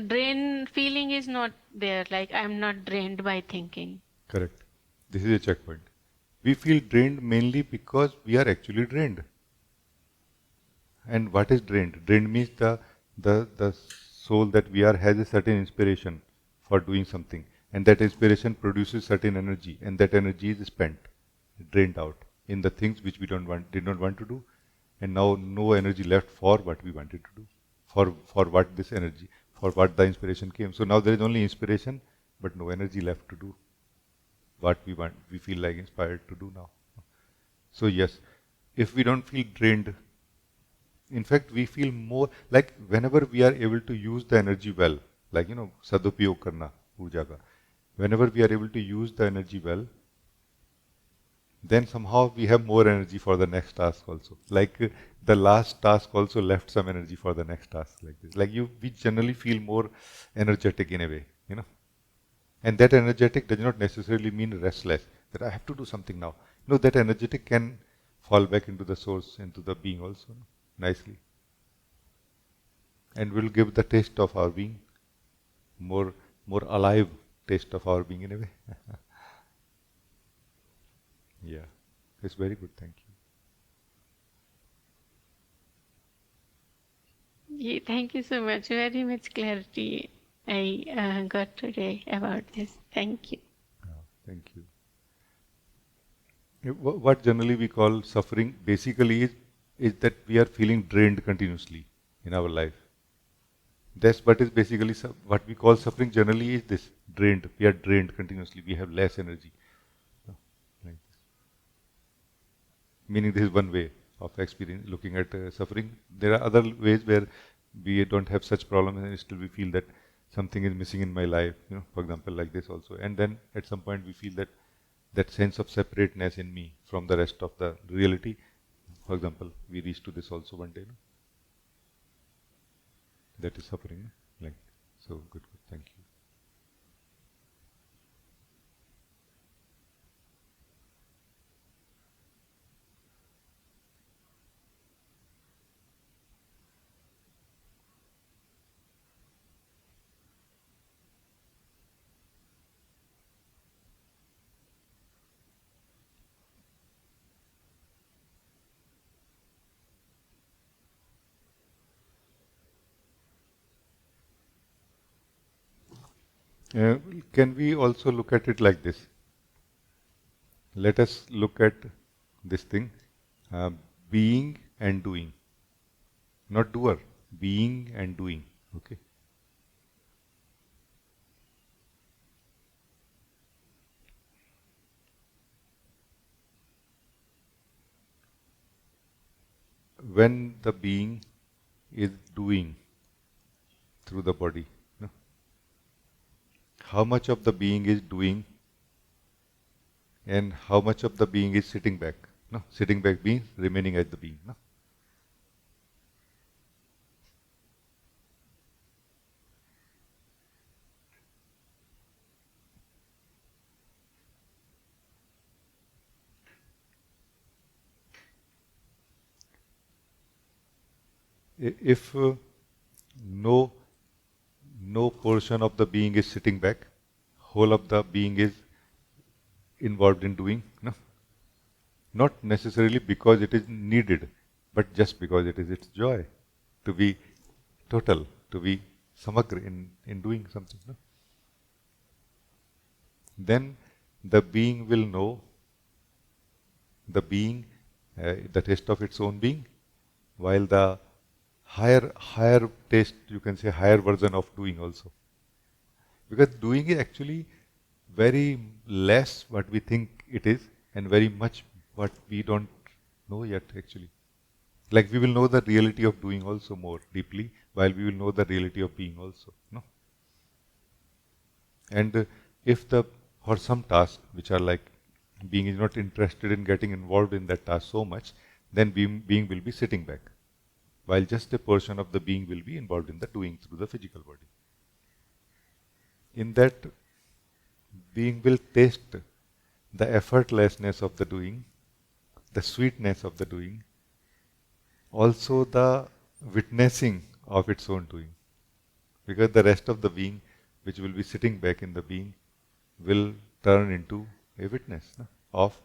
drain feeling is not there, like I'm not drained by thinking. Correct. This is a checkpoint. We feel drained mainly because we are actually drained. And what is drained? Drained means the soul that we are has a certain inspiration for doing something, and that inspiration produces certain energy, and that energy is spent, drained out in the things which we did not want to do, and now no energy left for what we wanted to do, for what this energy, for what the inspiration came. So now there is only inspiration, but no energy left to do what we feel like inspired to do now. So yes, if we don't feel drained, in fact, we feel more like whenever we are able to use the energy well, like, sadupayog karna, puja ka. Whenever we are able to use the energy well, then somehow we have more energy for the next task also. Like the last task also left some energy for the next task, like this. Like we generally feel more energetic in a way, And that energetic does not necessarily mean restless, that I have to do something now. That energetic can fall back into the source, into the being also, nicely. And will give the taste of our being, more alive taste of our being in a way. Yeah, it's very good, thank you. Yeah, thank you so much. Very much clarity I got today about this. Thank you. Thank you. What generally we call suffering basically is that we are feeling drained continuously in our life. That's what is basically what we call suffering generally is this drained. We are drained continuously. We have less energy. Like this. Meaning this is one way of experience looking at suffering. There are other ways where we don't have such problems and still we feel that something is missing in my life. For example, like this also. And then at some point we feel that that sense of separateness in me from the rest of the reality. For example, we reach to this also one day. That is suffering. Like so, good. Thank you. Can we also look at it like this? Let us look at this thing, uh, being and doing. Not doer, being and doing. Okay. When the being is doing through the body, no? How much of the being is doing and how much of the being is sitting back? No, sitting back means remaining as the being. No? If no no portion of the being is sitting back, whole of the being is involved in doing, no? Not necessarily because it is needed, but just because it is its joy to be total, to be samagra in doing something. No? Then the being will know the being, the taste of its own being, while the higher taste, you can say higher version of doing also. Because doing is actually very less what we think it is and very much what we don't know yet actually. Like we will know the reality of doing also more deeply while we will know the reality of being also. No? And if for some tasks which are like being is not interested in getting involved in that task so much, then being will be sitting back. While just a portion of the being will be involved in the doing through the physical body. In that, being will taste the effortlessness of the doing, the sweetness of the doing, also the witnessing of its own doing. Because the rest of the being, which will be sitting back in the being, will turn into a witness of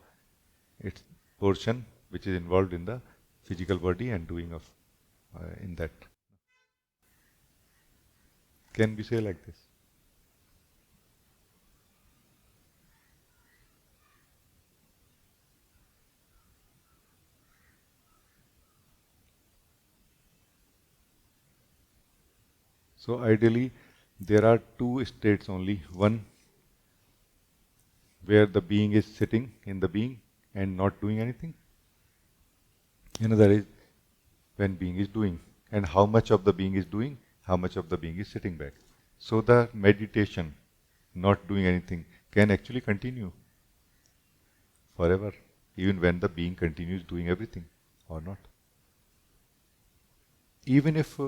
its portion which is involved in the physical body and doing of in that. Can we say like this? So ideally, there are two states only. One where the being is sitting in the being and not doing anything. Another is when being is doing. And how much of the being is doing, how much of the being is sitting back. So the meditation, not doing anything, can actually continue forever, even when the being continues doing everything or not. Even if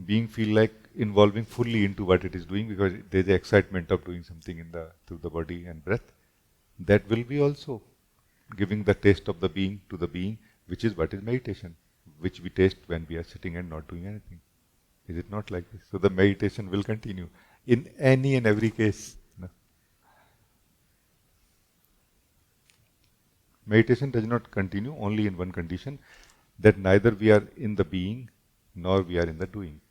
being feel like involving fully into what it is doing because there is the excitement of doing something through the body and breath, that will be also giving the taste of the being to the being, which is what is meditation, which we taste when we are sitting and not doing anything. Is it not like this? So the meditation will continue in any and every case. No? Meditation does not continue only in one condition, that neither we are in the being nor we are in the doing.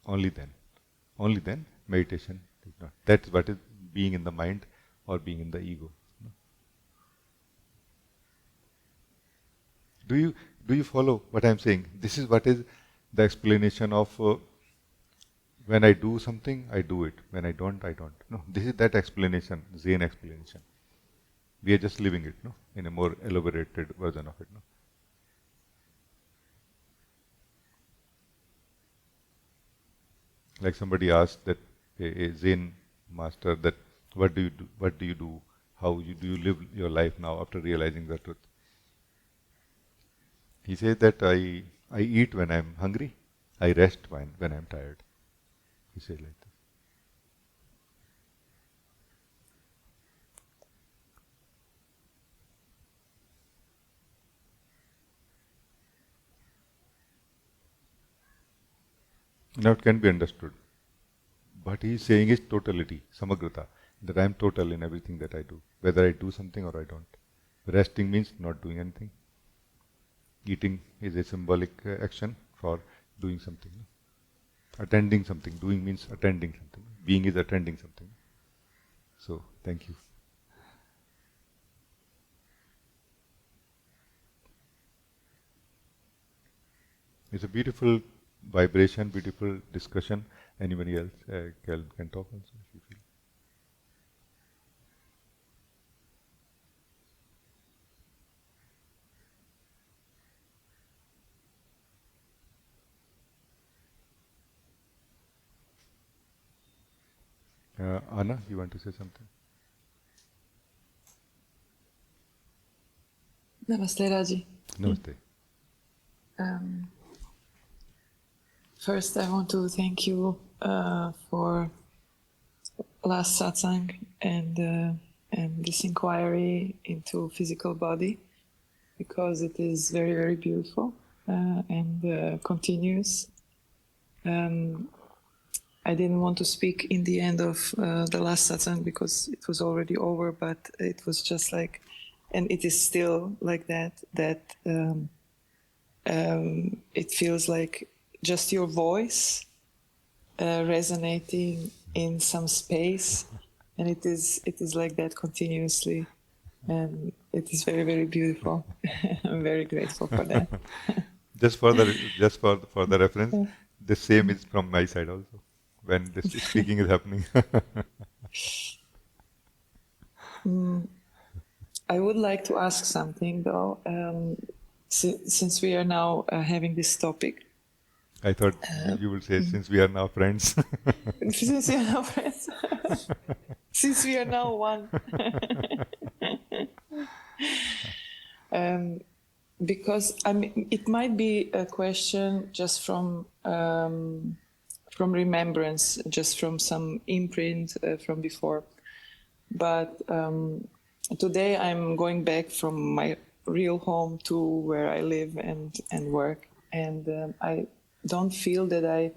Only then meditation is not. That's what is being in the mind or being in the ego. No? Do you follow what I'm saying? This is what is the explanation of when I do something, I do it. When I don't, I don't. No, this is that explanation, Zen explanation. We are just living it, no, in a more elaborated version of it, no. Like somebody asked that a Zen master that what do you do? What do you do? How do you live your life now after realizing the truth? He says that I eat when I'm hungry, I rest when I'm tired. He said like that. Now it can be understood. What he is saying is totality, samagrata, that I am total in everything that I do, whether I do something or I don't. Resting means not doing anything. Eating is a symbolic action for doing something. Attending something. Doing means attending something. Being is attending something. So, thank you. It's a beautiful vibration, beautiful discussion. Anybody else can talk also if you feel. Anna, you want to say something? Namaste, Rajee. Namaste. First, I want to thank you for last satsang and this inquiry into physical body, because it is very, very beautiful and continuous. I didn't want to speak in the end of the last satsang because it was already over, but it was just like, and it is still like that, it feels like just your voice resonating in some space, and it is like that continuously, and it is very, very beautiful. I'm very grateful for that. Just for the reference, the same is from my side also when this speaking is happening. I would like to ask something though, since we are now having this topic. I thought you would say, since we are now friends. Since we are now friends. Since we are now one. Because I mean, it might be a question just from remembrance, just from some imprint from before. But today I'm going back from my real home to where I live and work, and I don't feel that I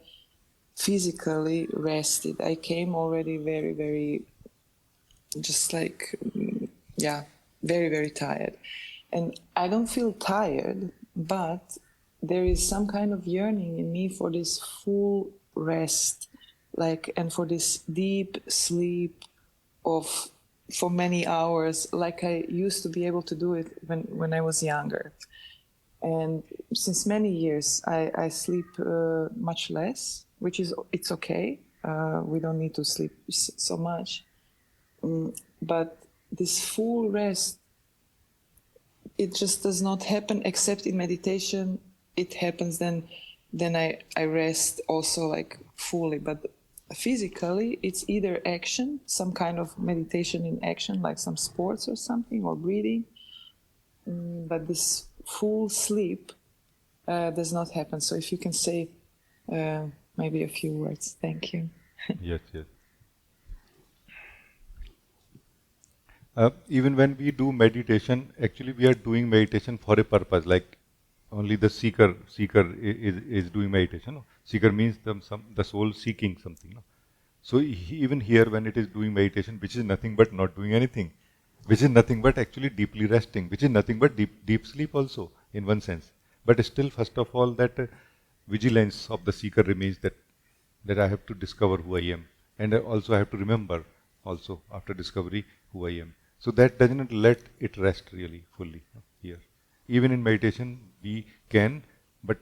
physically rested. I came already very, very, just like, very, very tired. And I don't feel tired, but there is some kind of yearning in me for this full rest, like, and for this deep sleep for many hours, like I used to be able to do it when I was younger. And since many years, I sleep much less, which is, it's okay. We don't need to sleep so much. But this full rest, it just does not happen except in meditation. It happens then I rest also like fully. But physically, it's either action, some kind of meditation in action, like some sports or something, or breathing. But this full sleep does not happen. So if you can say maybe a few words. Thank you. Yes. Even when we do meditation, actually we are doing meditation for a purpose. Like only the seeker is doing meditation. No? Seeker means the soul seeking something. No? So even here, when it is doing meditation, which is nothing but not doing anything, which is nothing but actually deeply resting, which is nothing but deep sleep also in one sense. But still, first of all, that vigilance of the seeker remains, that I have to discover who I am, and also I have to remember also after discovery who I am. So that does not let it rest really fully here. Even in meditation we can, but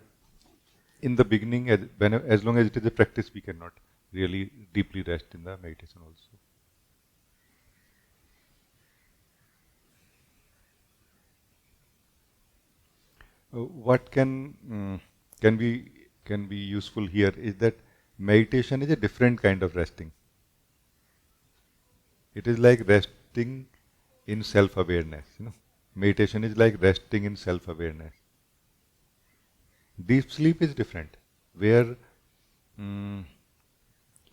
in the beginning, as long as it is a practice, we cannot. really deeply rest in the meditation also. What can be useful here is that meditation is a different kind of resting. It is like resting in self-awareness. Meditation is like resting in self-awareness. Deep sleep is different, where mm,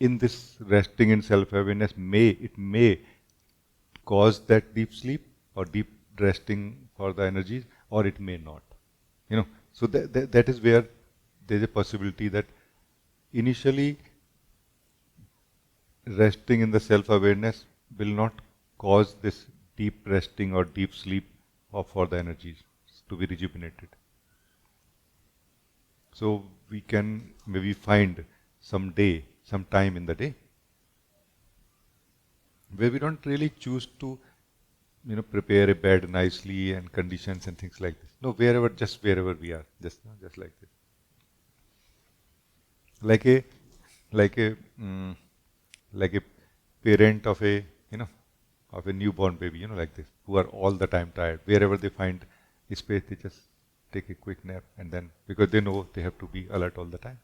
in this resting in self-awareness it may cause that deep sleep or deep resting for the energies, or it may not. So that is where there is a possibility that initially resting in the self-awareness will not cause this deep resting or deep sleep for the energies to be rejuvenated. So we can maybe find some time in the day where we don't really choose to, prepare a bed nicely and conditions and things like this. No, wherever we are, just like this. Like a, like a, mm, like a parent of a, of a newborn baby, like this, who are all the time tired. Wherever they find space, they just take a quick nap, and then because they know they have to be alert all the time.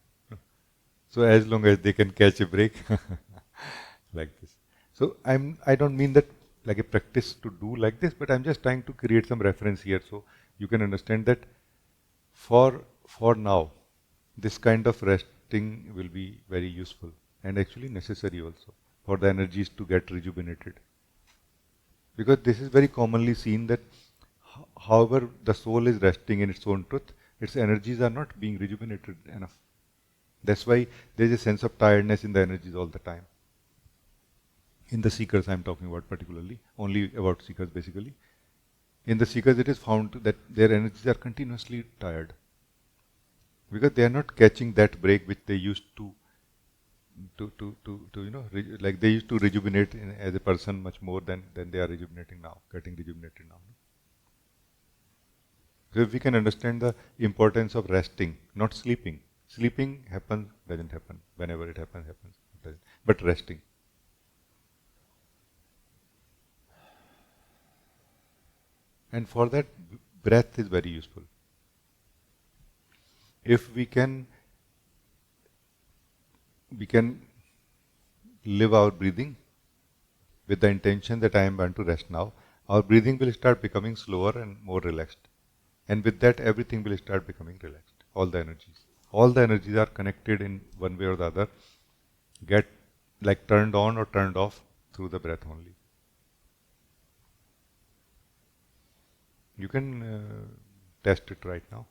So as long as they can catch a break, like this. So I don't mean that like a practice to do like this, but I'm just trying to create some reference here so you can understand that for now, this kind of resting will be very useful and actually necessary also for the energies to get rejuvenated. Because this is very commonly seen that however the soul is resting in its own truth, its energies are not being rejuvenated enough. That's why there is a sense of tiredness in the energies all the time. In the seekers I'm talking about particularly, only about seekers basically. In the seekers it is found that their energies are continuously tired. Because they are not catching that break which they used to like they used to rejuvenate as a person much more than they are rejuvenating now, getting rejuvenated now. So if we can understand the importance of resting, not sleeping. Sleeping happens, doesn't happen. Whenever it happens. But resting. And for that, breath is very useful. If we can live our breathing with the intention that I am going to rest now, our breathing will start becoming slower and more relaxed. And with that, everything will start becoming relaxed. All the energies are connected in one way or the other, get like turned on or turned off through the breath only. You can test it right now.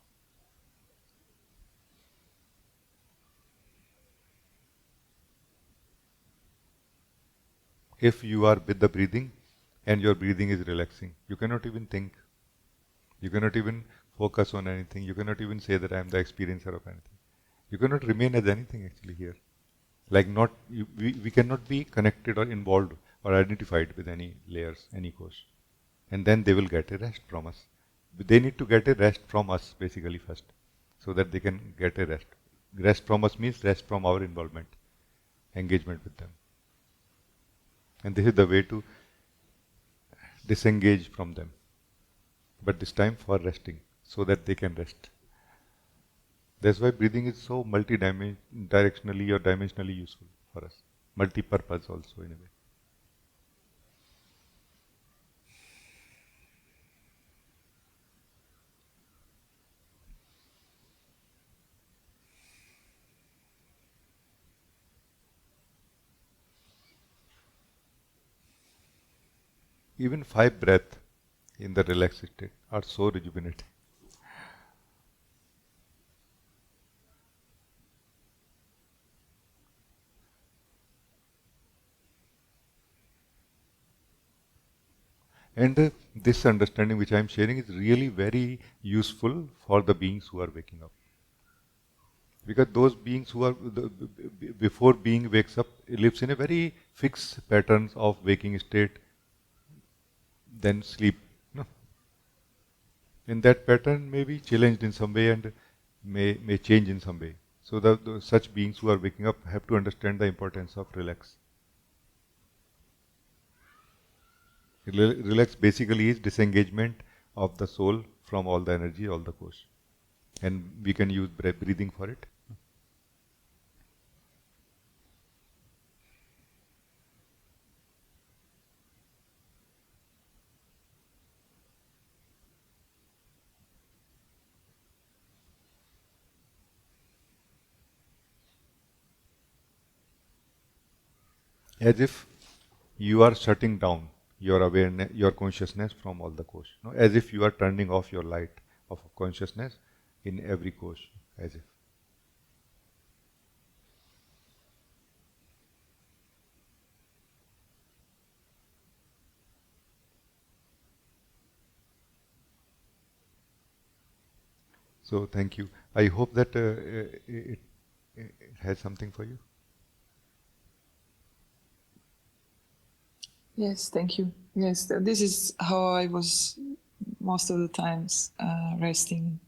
If you are with the breathing and your breathing is relaxing, you cannot even think. You cannot even focus on anything. You cannot even say that I am the experiencer of anything. You cannot remain as anything actually here. Like we cannot be connected or involved or identified with any layers, any course. And then they will get a rest from us. They need to get a rest from us basically first, so that they can get a rest. Rest from us means rest from our involvement, engagement with them. And this is the way to disengage from them. But this time for resting, so that they can rest. That's why breathing is so multi-directionally or dimensionally useful for us. Multi-purpose also in a way. Even 5 breaths in the relaxed state are so rejuvenating. And this understanding which I am sharing is really very useful for the beings who are waking up. Because those beings who are, before being wakes up, lives in a very fixed patterns of waking state, then sleep. No? In that pattern may be challenged in some way and may change in some way. So the such beings who are waking up have to understand the importance of relax. Relax basically is disengagement of the soul from all the energy, all the kosh. And we can use breathing for it. As if you are shutting down your awareness, your consciousness from all the kosh. No? As if you are turning off your light of consciousness in every kosh. As if. So thank you. I hope that it has something for you. Yes, thank you. Yes, this is how I was most of the times resting,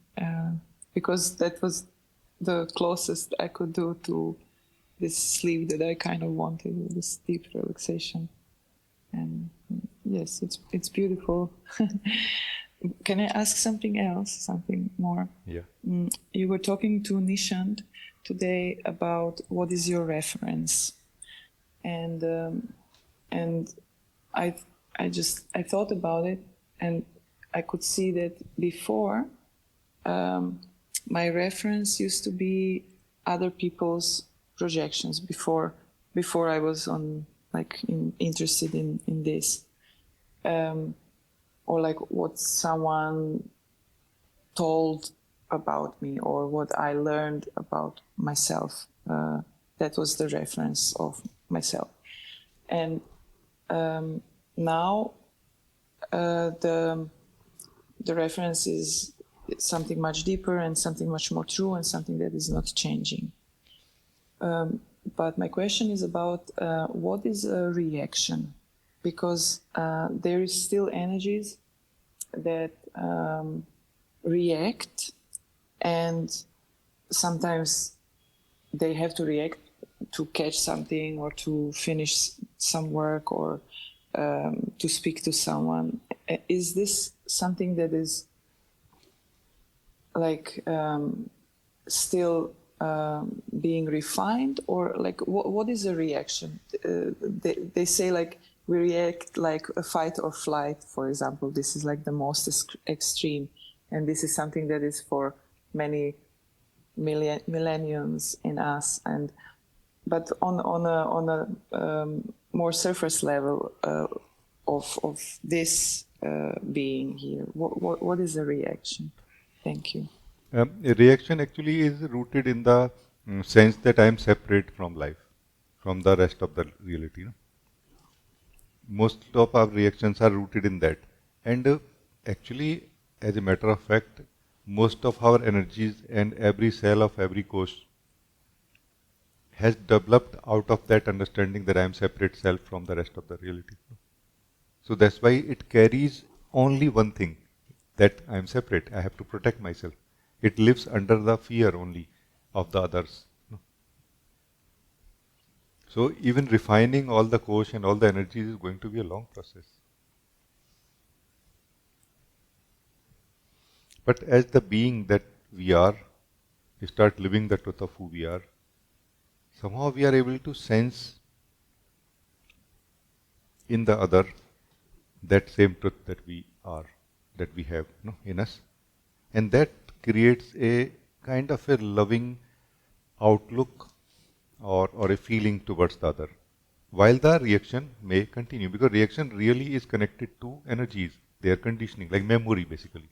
because that was the closest I could do to this sleep that I kind of wanted, this deep relaxation. And yes, it's beautiful. Can I ask something else, something more? Yeah. You were talking to Nishant today about what is your reference, and I thought about it, and I could see that before my reference used to be other people's projections before I was interested in this, or like what someone told about me or what I learned about myself. That was the reference of myself, and now the reference is something much deeper and something much more true and something that is not changing. But my question is about what is a reaction, because there is still energies that react, and sometimes they have to react to catch something or to finish some work or to speak to someone. Is this something that is like still being refined, or like what is a reaction? They say like we react like a fight or flight, for example. This is like the most extreme, and this is something that is for many millenniums in us. And but on a more surface level of this being here, what is a reaction? Thank you. A reaction actually is rooted in the sense that I am separate from life, from the rest of the reality. No? Most of our reactions are rooted in that. And actually, as a matter of fact, most of our energies and every cell of every kosh has developed out of that understanding that I am separate self from the rest of the reality. So that's why it carries only one thing, that I am separate. I have to protect myself. It lives under the fear only of the others. So even refining all the kosh and all the energies is going to be a long process. But as the being that we are, we start living the truth of who we are, somehow we are able to sense in the other that same truth that we are, that we have in us. And that creates a kind of a loving outlook or a feeling towards the other. While the reaction may continue, because reaction really is connected to energies, they are conditioning, like memory basically.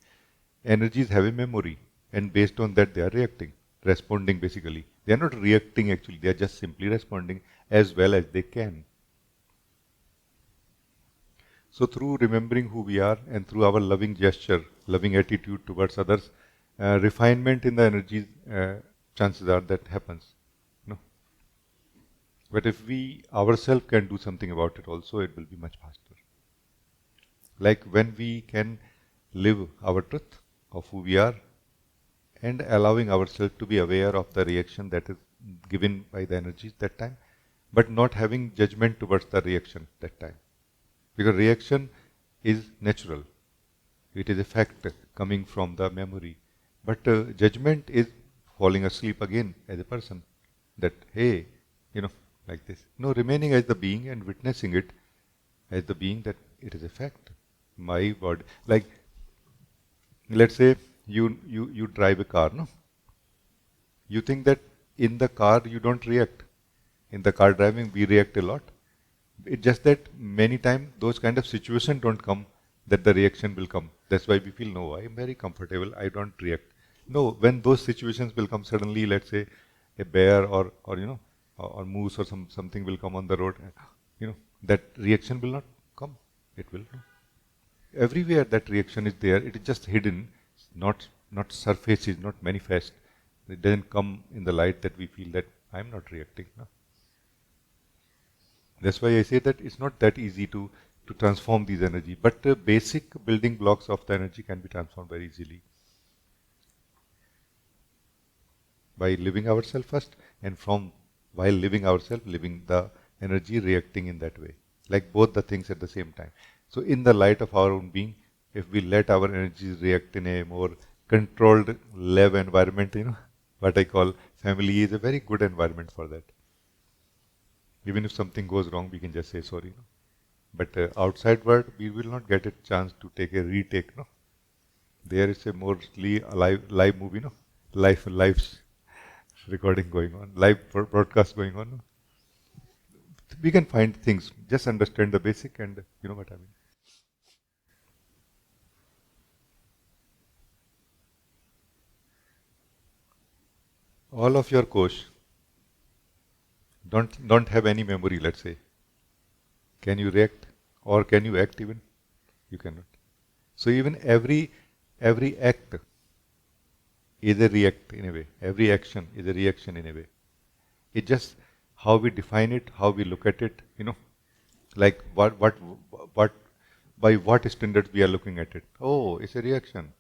Energies have a memory, and based on that they are reacting, responding basically. They are not reacting actually, they are just simply responding as well as they can. So through remembering who we are and through our loving gesture, loving attitude towards others, refinement in the energies, chances are that happens. No? But if we ourselves can do something about it also, it will be much faster. Like when we can live our truth of who we are and allowing ourselves to be aware of the reaction that is given by the energies that time, but not having judgment towards the reaction that time. Because reaction is natural. It is a fact coming from the memory. But judgment is falling asleep again as a person. That, hey, like this. No, remaining as the being and witnessing it as the being that it is a fact. My body. Like, let's say you drive a car, no? You think that in the car you don't react. In the car driving we react a lot. It's just that many times those kind of situations don't come that the reaction will come. That's why we feel, no, I am very comfortable, I don't react. No, when those situations will come suddenly, let's say a bear or or moose or something will come on the road, that reaction will not come. It will not. Everywhere that reaction is there, it is just hidden, not surfaces, not manifest. It doesn't come in the light that we feel that I am not reacting. No? That's why I say that it's not that easy to transform these energy, but basic building blocks of the energy can be transformed very easily by living ourselves first, and while living ourselves, living the energy, reacting in that way, like both the things at the same time. So in the light of our own being, if we let our energies react in a more controlled love environment, what I call family is a very good environment for that. Even if something goes wrong, we can just say sorry. No? But outside world, we will not get a chance to take a retake. No, there is a mostly live movie. No, live recording going on, live broadcast going on. No? We can find things. Just understand the basic, and you know what I mean. All of your kosh don't have any memory, let's say. Can you react or can you act even? You cannot. So even every act is a react in a way. Every action is a reaction in a way. It's just how we define it, how we look at it, like what by what standards we are looking at it. Oh, it's a reaction.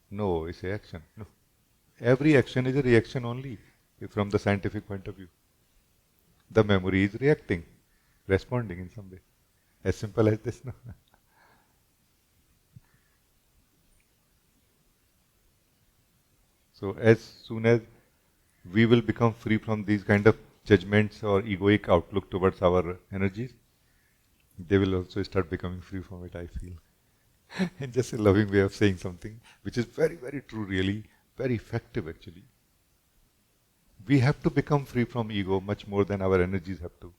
No, it's a action. No. Every action is a reaction only from the scientific point of view. The memory is reacting, responding in some way. As simple as this, no? So as soon as we will become free from these kind of judgments or egoic outlook towards our energies, they will also start becoming free from it, I feel. And just a loving way of saying something, which is very, very true, really, very effective actually. We have to become free from ego much more than our energies have to.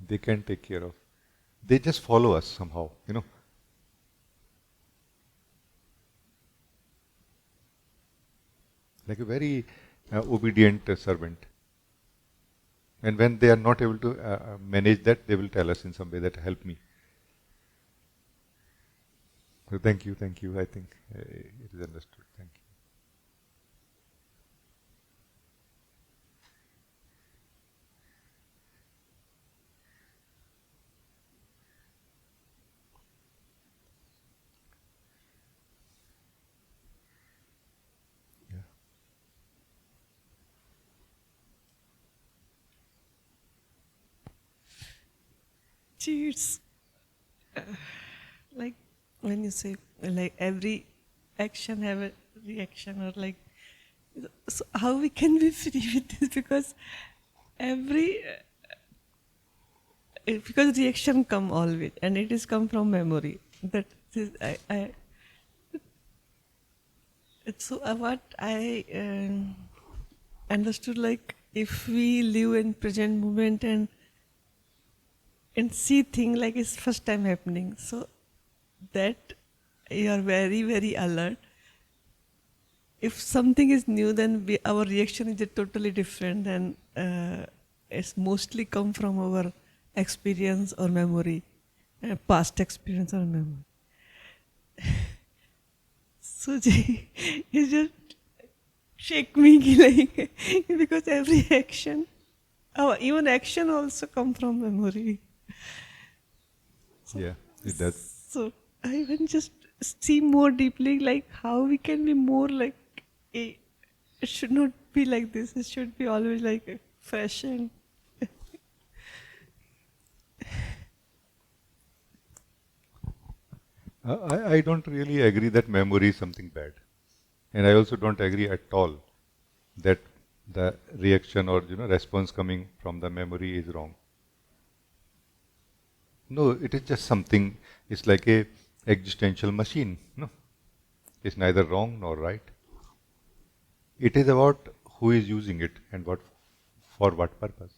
They can take care of. They just follow us somehow, Like a very obedient servant. And when they are not able to manage that, they will tell us in some way that help me. So thank you. I think it is understood. Thank you. Cheers. Like when you say like every action have a reaction, or like, so how we can be free with this? Because because reaction come always, and it is come from memory. That is, it's so what I understood, like if we live in present moment and see thing like it's first time happening, so that you are very, very alert. If something is new, then our reaction is totally different, and it's mostly come from our experience or memory, past experience or memory. So you just shake me like because every action, even action also come from memory. Yeah, it does. So I even just see more deeply, like how we can be more like a, it should not be like this. It should be always like fresh and I don't really agree that memory is something bad. And I also don't agree at all that the reaction or response coming from the memory is wrong. No, it is just something. It's like a existential machine. No, it's neither wrong nor right. It is about who is using it and what for what purpose.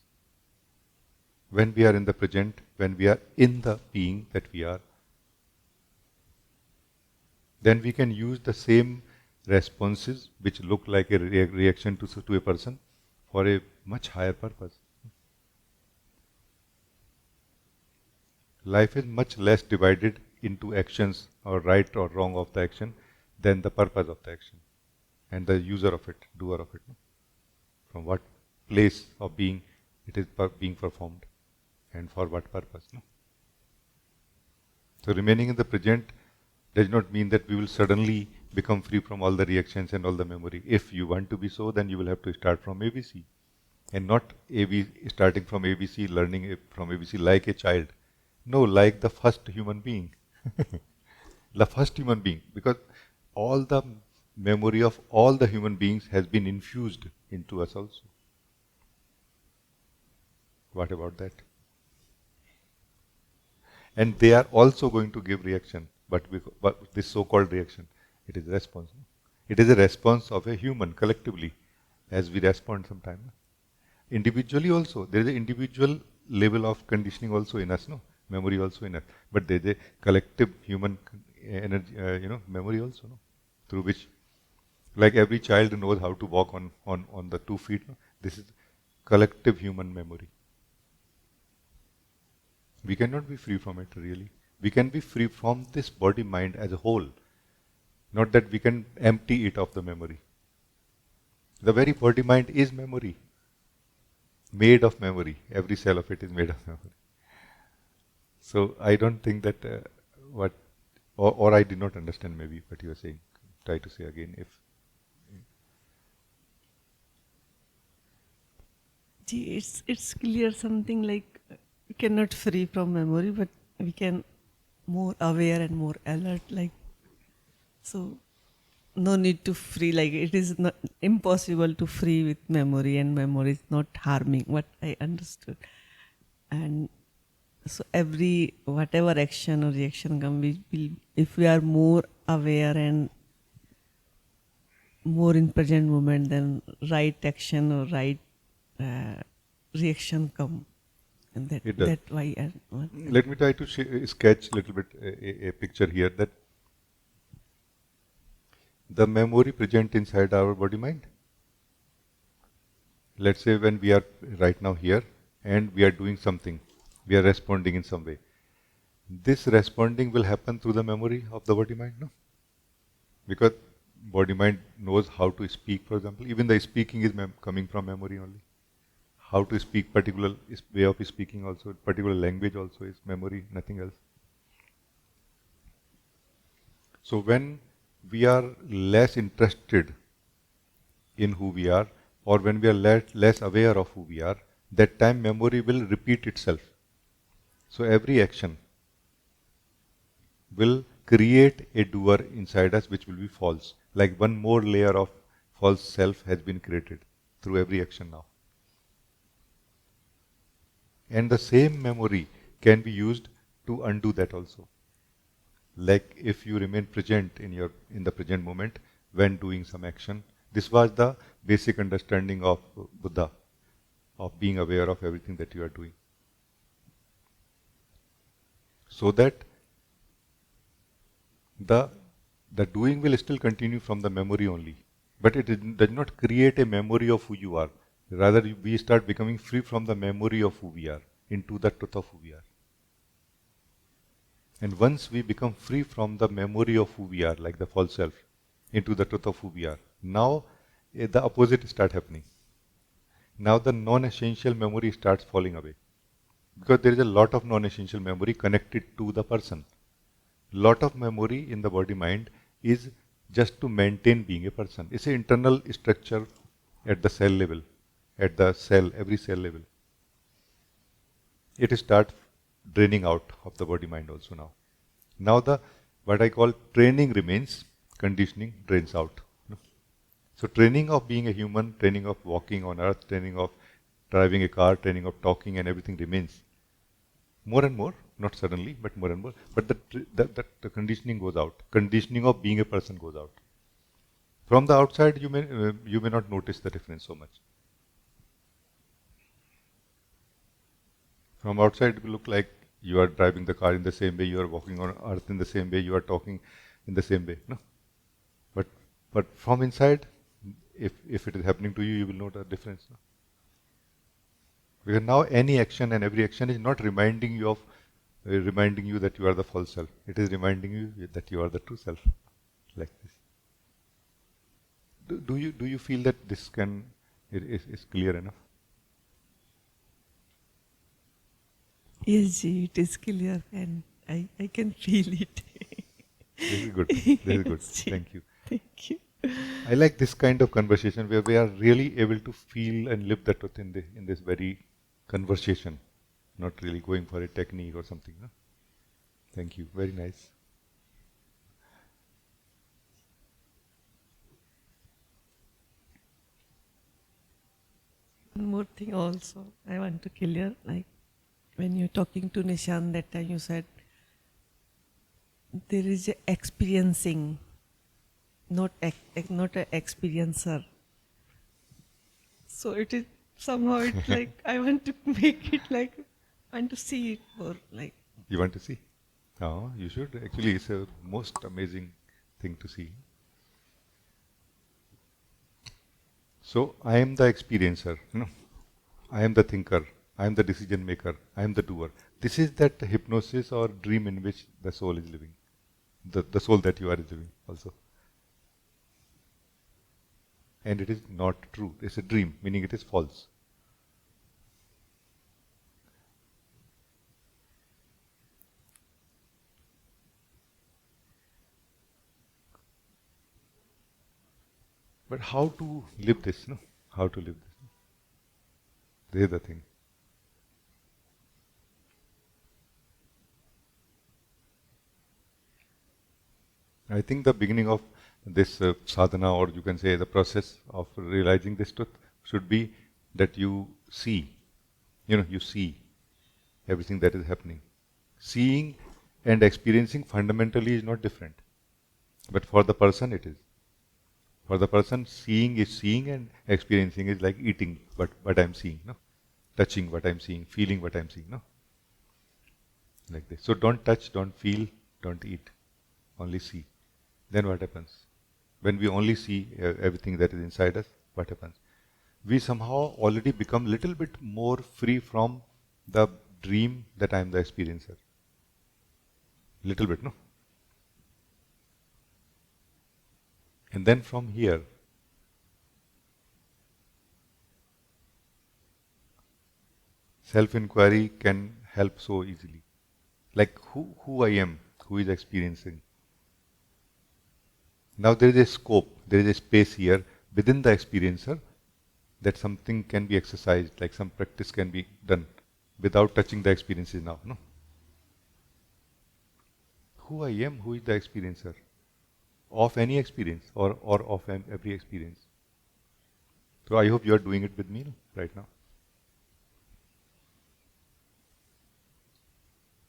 When we are in the present, when we are in the being that we are, then we can use the same responses which look like a reaction to a person for a much higher purpose. Life is much less divided into actions or right or wrong of the action than the purpose of the action and the user of it, doer of it. No? From what place of being it is being performed and for what purpose. No? So remaining in the present does not mean that we will suddenly become free from all the reactions and all the memory. If you want to be so, then you will have to start from ABC. And not starting from ABC, learning from ABC like a child. No, like the first human being. The first human being. Because all the memory of all the human beings has been infused into us also. What about that? And they are also going to give reaction. But this so-called reaction, it is a response. It is a response of a human collectively, as we respond sometimes. Individually also, there is an individual level of conditioning also in us, no? Memory also in us. But there is a collective human energy, memory also, no? Through which, like every child knows how to walk on the 2 feet, no? This is collective human memory. We cannot be free from it, really. We can be free from this body-mind as a whole. Not that we can empty it of the memory. The very body-mind is memory. Made of memory. Every cell of it is made of memory. So I don't think that or I did not understand maybe what you are saying. Try to say again if. it's clear something like we cannot free from memory, but we can more aware and more alert, like so no need to free, like it is not impossible to free with memory, and memory is not harming, what I understood. And so every whatever action or reaction come, we will, if we are more aware and more in present moment, then right action or right reaction come, and that why Let me try to sketch a little bit a picture here, that the memory present inside our body mind. Let's say when we are right now here and we are doing something, we are responding in some way. This responding will happen through the memory of the body mind, no? Because body mind knows how to speak, for example. Even the speaking is coming from memory only. How to speak, particular way of speaking also, particular language also is memory, nothing else. So when we are less interested in who we are, or when we are less aware of who we are, that time memory will repeat itself. So every action will create a doer inside us which will be false. Like one more layer of false self has been created through every action now. And the same memory can be used to undo that also. Like if you remain present in the present moment when doing some action. This was the basic understanding of Buddha, of being aware of everything that you are doing. So that the doing will still continue from the memory only. But it does not create a memory of who you are. Rather, we start becoming free from the memory of who we are into the truth of who we are. And once we become free from the memory of who we are, like the false self, into the truth of who we are, now the opposite starts happening. Now the non-essential memory starts falling away. Because there is a lot of non-essential memory connected to the person. Lot of memory in the body-mind is just to maintain being a person. It's an internal structure at the cell level, at the cell, every cell level. It starts draining out of the body-mind also now. Now the what I call training remains, conditioning drains out. So training of being a human, training of walking on earth, training of driving a car, training of talking and everything remains. More and more, not suddenly, but more and more. But the conditioning goes out. Conditioning of being a person goes out. From the outside, you may not notice the difference so much. From outside, it will look like you are driving the car in the same way, you are walking on earth in the same way, you are talking in the same way. No, but from inside, if it is happening to you, you will know the difference. No? Because now any action and every action is not reminding you that you are the false self. It is reminding you that you are the true self, like this. Do you feel that this is clear enough? Yes, Ji, it is clear and I can feel it. This is good. This is good. Yes, Ji. Thank you. Thank you. I like this kind of conversation where we are really able to feel and live the truth in this very conversation, not really going for a technique or something. No? Thank you. Very nice. One more thing also I want to clear, like when you're talking to Nishan that time you said there is a experiencing, not a experiencer. So it is somehow it's like I want to make it like I want to see it more like. You want to see? Oh, you should. Actually, it's a most amazing thing to see. So, I am the experiencer. No? I am the thinker. I am the decision maker. I am the doer. This is that hypnosis or dream in which the soul is living. The soul that you are is living also. And it is not true. It's a dream, meaning it is false. But how to live this? No? How to live this? This is the thing. I think the beginning of this sadhana, or you can say the process of realizing this truth, should be that you see. You see everything that is happening. Seeing and experiencing fundamentally is not different. But for the person it is. For the person, seeing is seeing and experiencing is like eating what I'm seeing, no? Touching what I'm seeing, feeling what I'm seeing, no? Like this. So don't touch, don't feel, don't eat. Only see. Then what happens? When we only see everything that is inside us, what happens? We somehow already become little bit more free from the dream that I am the experiencer. Little bit, no? And then from here, self-inquiry can help so easily. Like who I am, who is experiencing. Now there is a scope, there is a space here within the experiencer that something can be exercised, like some practice can be done without touching the experiences now. No? Who I am, who is the experiencer? Of any experience or of every experience. So I hope you are doing it with me right now.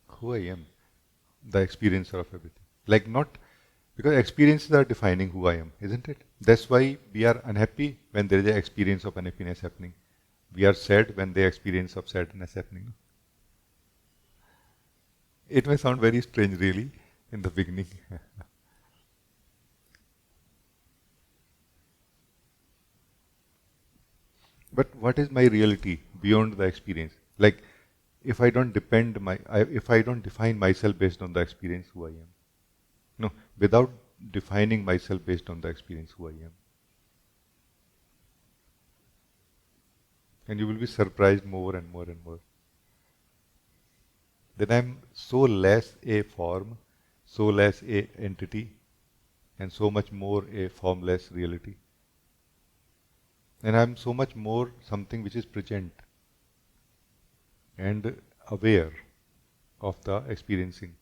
Who I am, the experiencer of everything. Like not, because experiences are defining who I am, isn't it? That's why we are unhappy when there is an experience of unhappiness happening. We are sad when the experience of sadness happening. It may sound very strange really in the beginning. But what is my reality beyond the experience? Like, if I don't if I don't define myself based on the experience, who I am? No, without defining myself based on the experience, who I am. And you will be surprised more and more and more. Then I'm so less a form, so less a entity, and so much more a formless reality. And I'm so much more something which is present and aware of the experiencing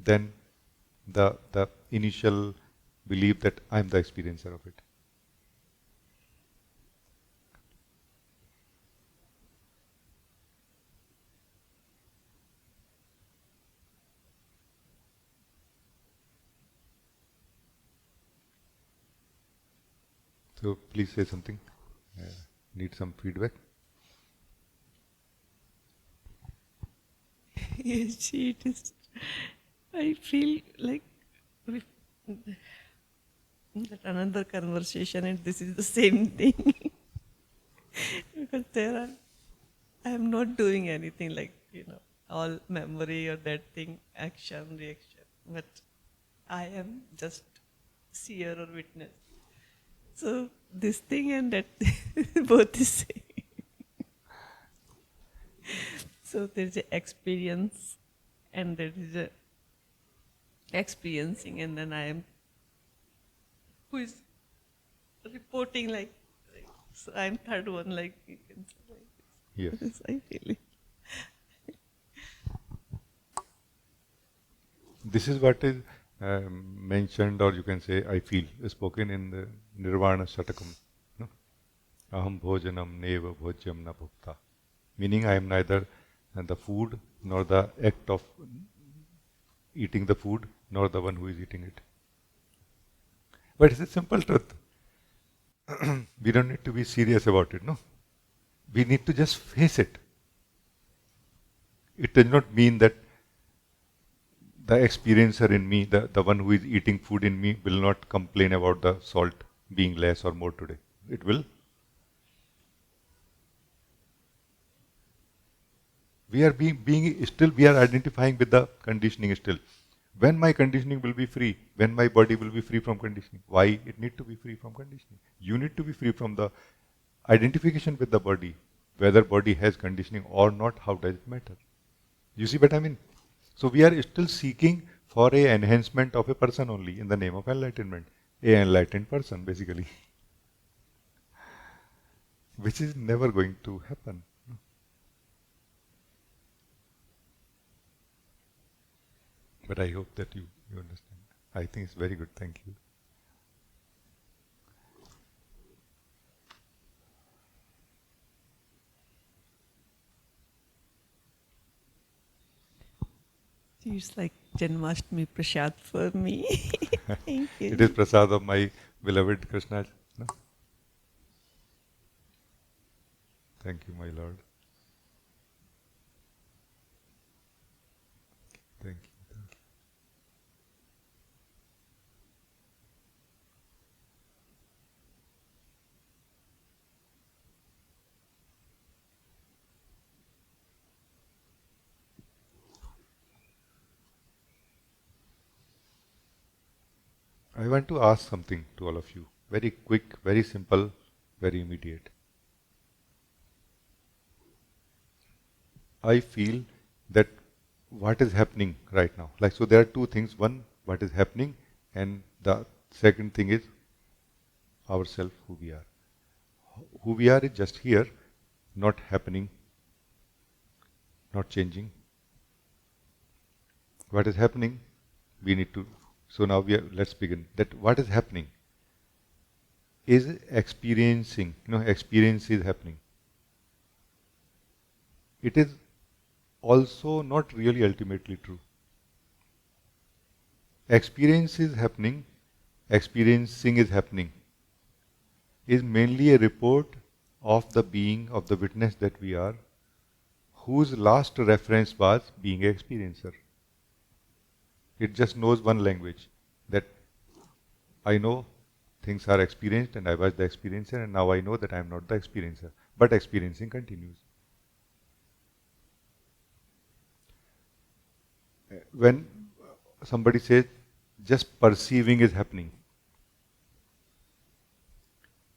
than the initial belief that I'm the experiencer of it. So please say something. Need some feedback. Yes, it is. I feel like we, that another conversation, and this is the same thing. Because I am not doing anything like, all memory or that thing, action, reaction, but I am just seer or witness. So this thing and that both is same. So there is a experience and there is a experiencing, and then I am who is reporting like so I'm third one, like you can say like Yes. this. I feel it. This is what is mentioned, or you can say, I feel, spoken in the Nirvana Shatakam. No? Aham bhojanam neva bhojyam na bhukta. Meaning I am neither the food nor the act of eating the food nor the one who is eating it. But it's a simple truth. We don't need to be serious about it, no? We need to just face it. It does not mean that the experiencer in me, the one who is eating food in me, will not complain about the salt being less or more today. It will. We are being still, we are identifying with the conditioning still. When my conditioning will be free, when my body will be free from conditioning. Why it need to be free from conditioning? You need to be free from the identification with the body. Whether body has conditioning or not, how does it matter? You see what I mean? So we are still seeking for a enhancement of a person only in the name of enlightenment. A enlightened person, basically. Which is never going to happen. But I hope that you understand. I think it's very good. Thank you. It's like Janmashtami Prasad for me. Thank you. It is prasad of my beloved Krishna. No? Thank you, my Lord. Thank you. Thank you. I want to ask something to all of you. Very quick, very simple, very immediate. I feel that what is happening right now. Like, so there are two things. One, what is happening, and the second thing is ourselves, who we are. Who we are is just here, not happening, not changing. What is happening, we need to. So now let's begin. That what is happening is experiencing. Experience is happening. It is also not really ultimately true. Experience is happening, experiencing is happening, is mainly a report of the being, of the witness that we are, whose last reference was being an experiencer. It just knows one language, that I know things are experienced and I was the experiencer, and now I know that I am not the experiencer. But experiencing continues. When somebody says just perceiving is happening,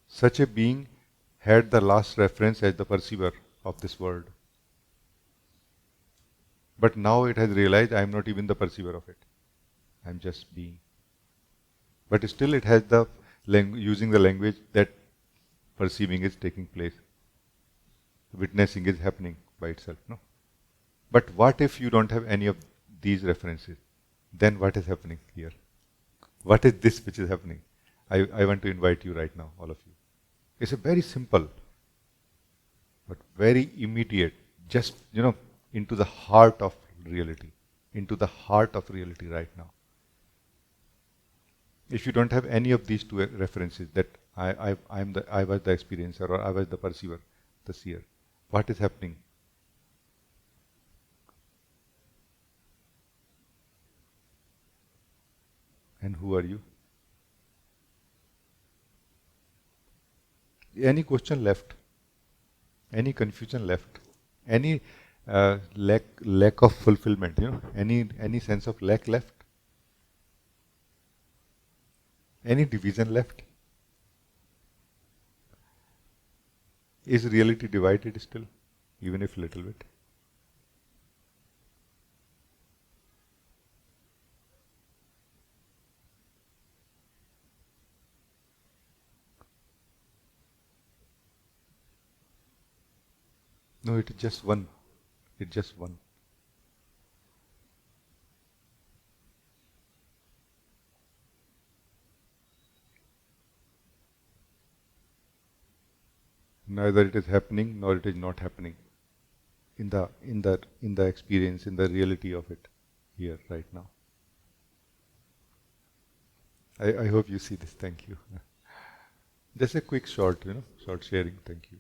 such a being had the last reference as the perceiver of this world. But now it has realized I am not even the perceiver of it. I am just being. But still it has the using the language that perceiving is taking place. Witnessing is happening by itself. No? But what if you don't have any of these references? Then what is happening here? What is this which is happening? I want to invite you right now, all of you. It's a very simple, but very immediate, just, into the heart of reality, into the heart of reality right now. If you don't have any of these two references, that I was the experiencer or I was the perceiver, the seer, what is happening? And who are you? Any question left? Any confusion left? Any lack of fulfillment? Any sense of lack left? Any division left? Is reality divided still, even if little bit? No, it is just one. It's just one. Neither it is happening nor it is not happening. In the experience, in the reality of it, here right now. I hope you see this. Thank you. Just a quick short sharing. Thank you.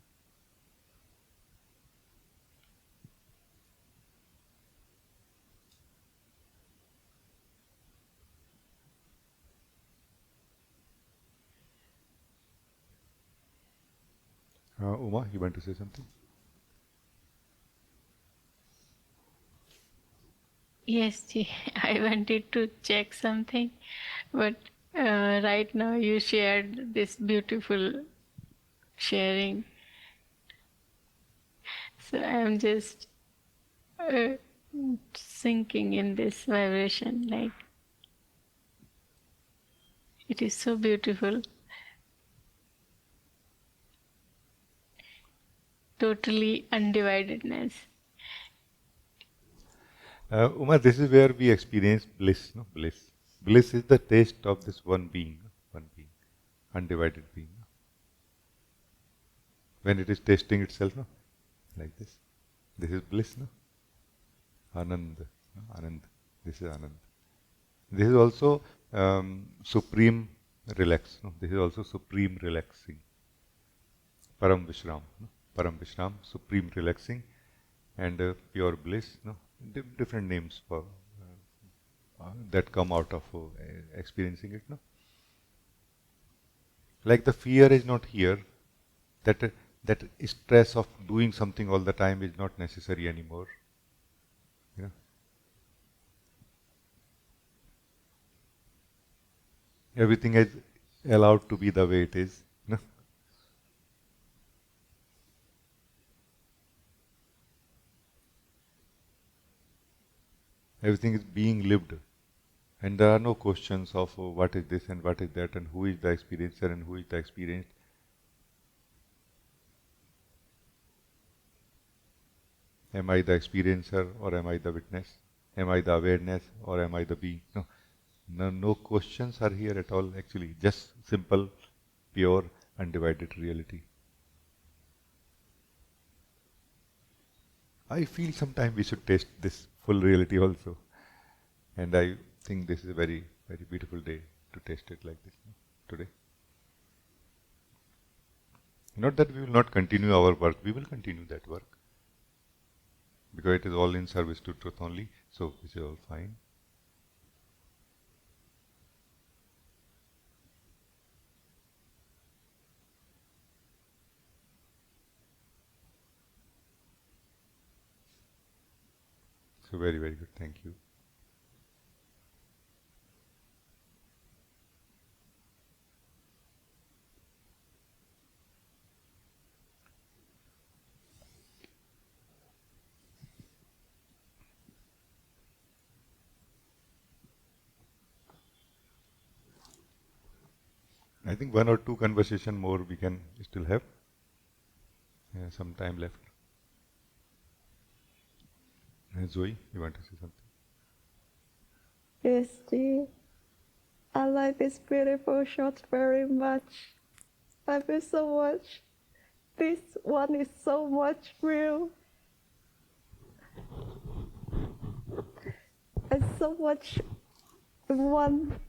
Uma, you want to say something? Yes, Ji, I wanted to check something, but right now you shared this beautiful sharing. So I'm just sinking in this vibration, like it is so beautiful. Totally undividedness. Uma, this is where we experience bliss. No, bliss. Bliss is the taste of this one being, undivided being. When it is tasting itself, no, like this. This is bliss, no? Anand, no? Anand. This is Anand. This is also supreme relax. No? This is also supreme relaxing. Param Vishram. No? Param Vishram, supreme relaxing, and pure bliss. No? Different names for that come out of experiencing it. No? Like the fear is not here. That stress of doing something all the time is not necessary anymore. Yeah. Everything is allowed to be the way it is. No? Everything is being lived. And there are no questions of what is this and what is that and who is the experiencer and who is the experienced. Am I the experiencer or am I the witness? Am I the awareness or am I the being? No questions are here at all actually. Just simple, pure, undivided reality. I feel sometimes we should taste this full reality also. And I think this is a very, very beautiful day to taste it like this today. Not that we will not continue our work, we will continue that work. Because it is all in service to truth only, so this is all fine. So very, very good. Thank you. I think 1 or 2 conversation more we can still have. Some time left. Zoe, you want to say something? Yes, G. I like this beautiful shot very much. I feel so much. This one is so much real. And so much one.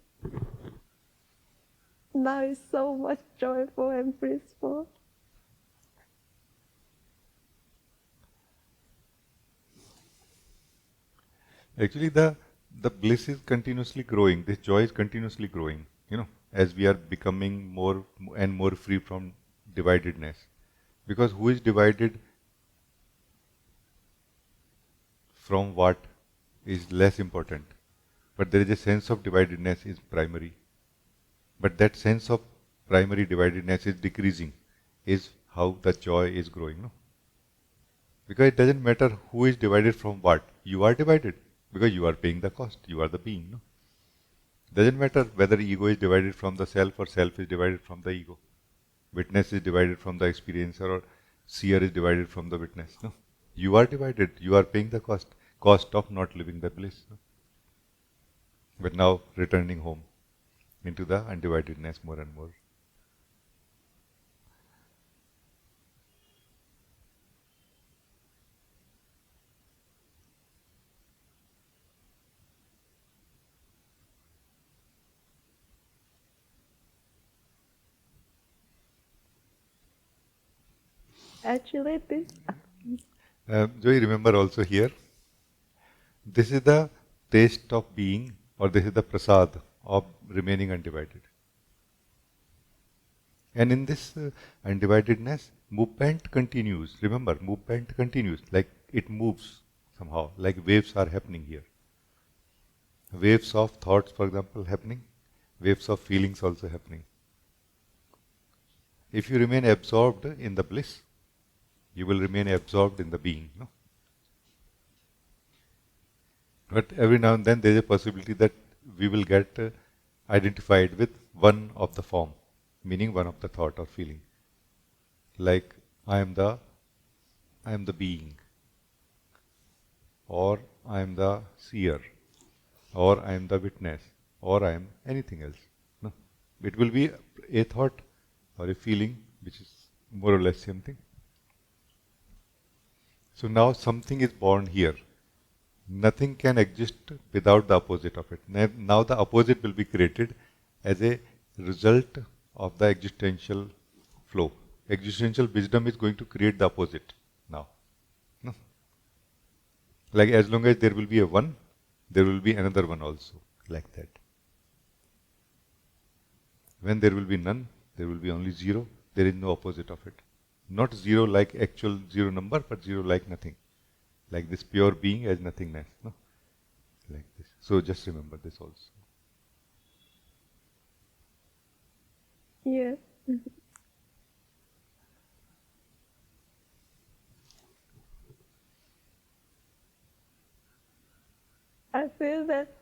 Now is so much joyful and blissful. Actually, the bliss is continuously growing. This joy is continuously growing. As we are becoming more and more free from dividedness. Because who is divided from what is less important. But there is a sense of dividedness is primary. But that sense of primary dividedness is decreasing, is how the joy is growing. No? Because it doesn't matter who is divided from what. You are divided because you are paying the cost. You are the being. No? Doesn't matter whether ego is divided from the self or self is divided from the ego. Witness is divided from the experiencer or seer is divided from the witness. No? You are divided. You are paying the cost of not living the bliss. No? But now returning home into the undividedness more and more. Actually, this. Joy, remember also here, this is the taste of being, or this is the prasad of remaining undivided. And in this undividedness, movement continues. Remember, movement continues, like it moves somehow, like waves are happening here. Waves of thoughts, for example, happening, waves of feelings also happening. If you remain absorbed in the bliss, you will remain absorbed in the being. No? But every now and then there is a possibility that we will get identified with one of the form, meaning one of the thought or feeling. Like I am the being, or I am the seer, or I am the witness, or I am anything else. No? It will be a thought or a feeling which is more or less same thing. So now something is born here. Nothing can exist without the opposite of it. Now the opposite will be created as a result of the existential flow. Existential wisdom is going to create the opposite now. No? Like as long as there will be a one, there will be another one also, like that. When there will be none, there will be only zero. There is no opposite of it. Not zero like actual zero number, but zero like nothing. Like this pure being as nothingness. No? Like this. So just remember this also. Yes. I feel that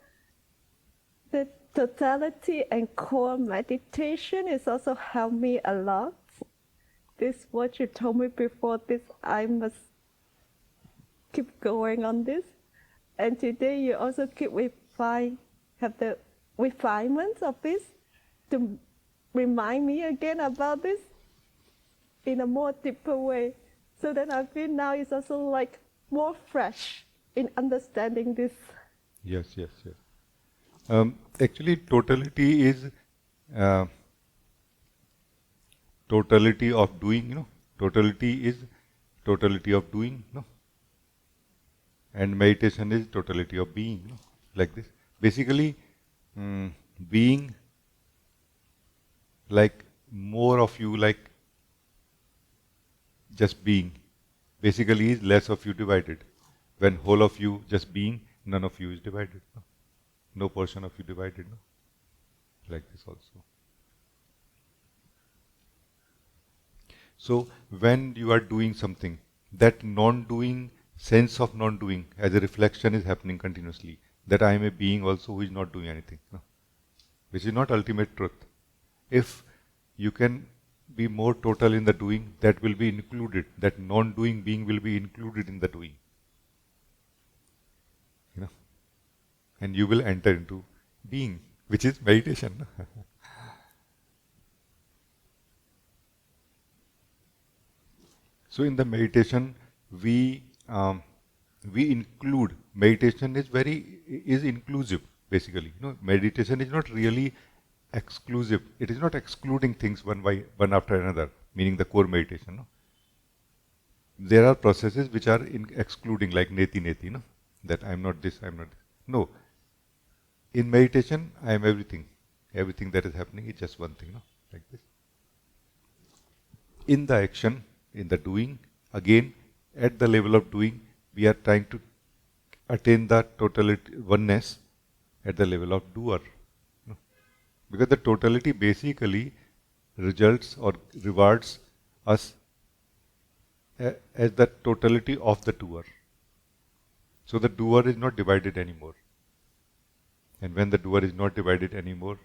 the totality and core meditation is also helped me a lot. This what you told me before this, I must keep going on this. And today you also keep have the refinement of this to remind me again about this in a more deeper way. So that I feel now it's also like more fresh in understanding this. Yes. Actually, totality is totality of doing. Totality is totality of doing. And meditation is totality of being. Like this. Basically, being, like more of you, like just being, basically is less of you divided. When whole of you just being, none of you is divided. No portion of you divided. Like this also. So when you are doing something, that non-doing, sense of non-doing as a reflection is happening continuously. That I am a being also who is not doing anything. Which is not ultimate truth. If you can be more total in the doing, that will be included. That non-doing being will be included in the doing. You know, and you will enter into being, which is meditation. So in the meditation, we include. Meditation is inclusive basically. Meditation is not really exclusive. It is not excluding things one after another. Meaning the core meditation. No? There are processes which are excluding, like neti. That I am not this, I am not this. No. In meditation, I am everything. Everything that is happening is just one thing. Like this. In the action, in the doing, again, at the level of doing, we are trying to attain the totality, oneness at the level of doer. Because the totality basically results or rewards us as the totality of the doer. So the doer is not divided anymore. And when the doer is not divided anymore,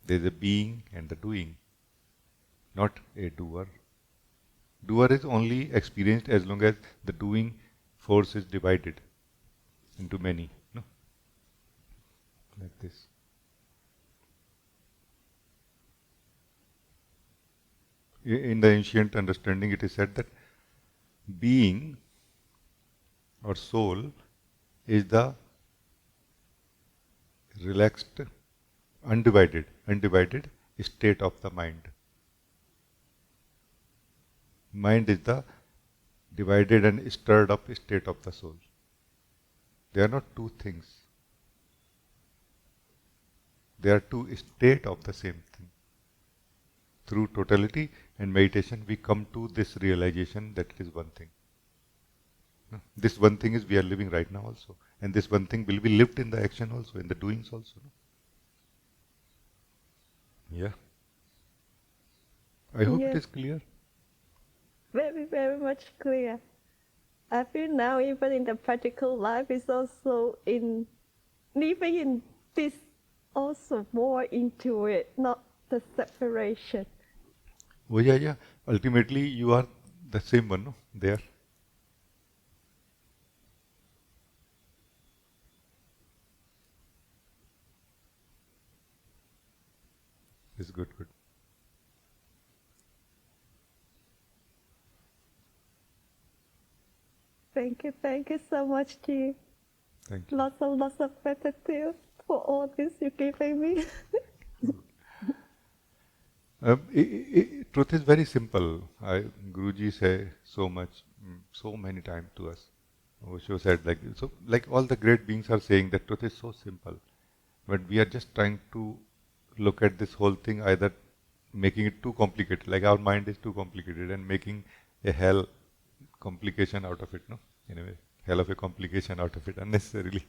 there is a being and the doing, not a doer. Doer is only experienced as long as the doing force is divided into many. No? Like this. In the ancient understanding, it is said that being or soul is the relaxed, undivided state of the mind. Mind is the divided and stirred up state of the soul. They are not two things. They are two states of the same thing. Through totality and meditation, we come to this realization that it is one thing. This one thing is we are living right now also. And this one thing will be lived in the action also, in the doings also. Yeah. I hope it is clear. Very, very much clear. I feel now even in the practical life is also in living in this also more into it, not the separation. Oh yeah. Ultimately you are the same one, no? There. It's good. Thank you so much, Chi. Thank you. Lots of gratitude for all this you're giving me. Truth is very simple. Guruji say so many times to us. Osho said like all the great beings are saying that truth is so simple. But we are just trying to look at this whole thing, either making it too complicated, like our mind is too complicated, and making a hell complication out of it, no? In a way, hell of a complication out of it unnecessarily.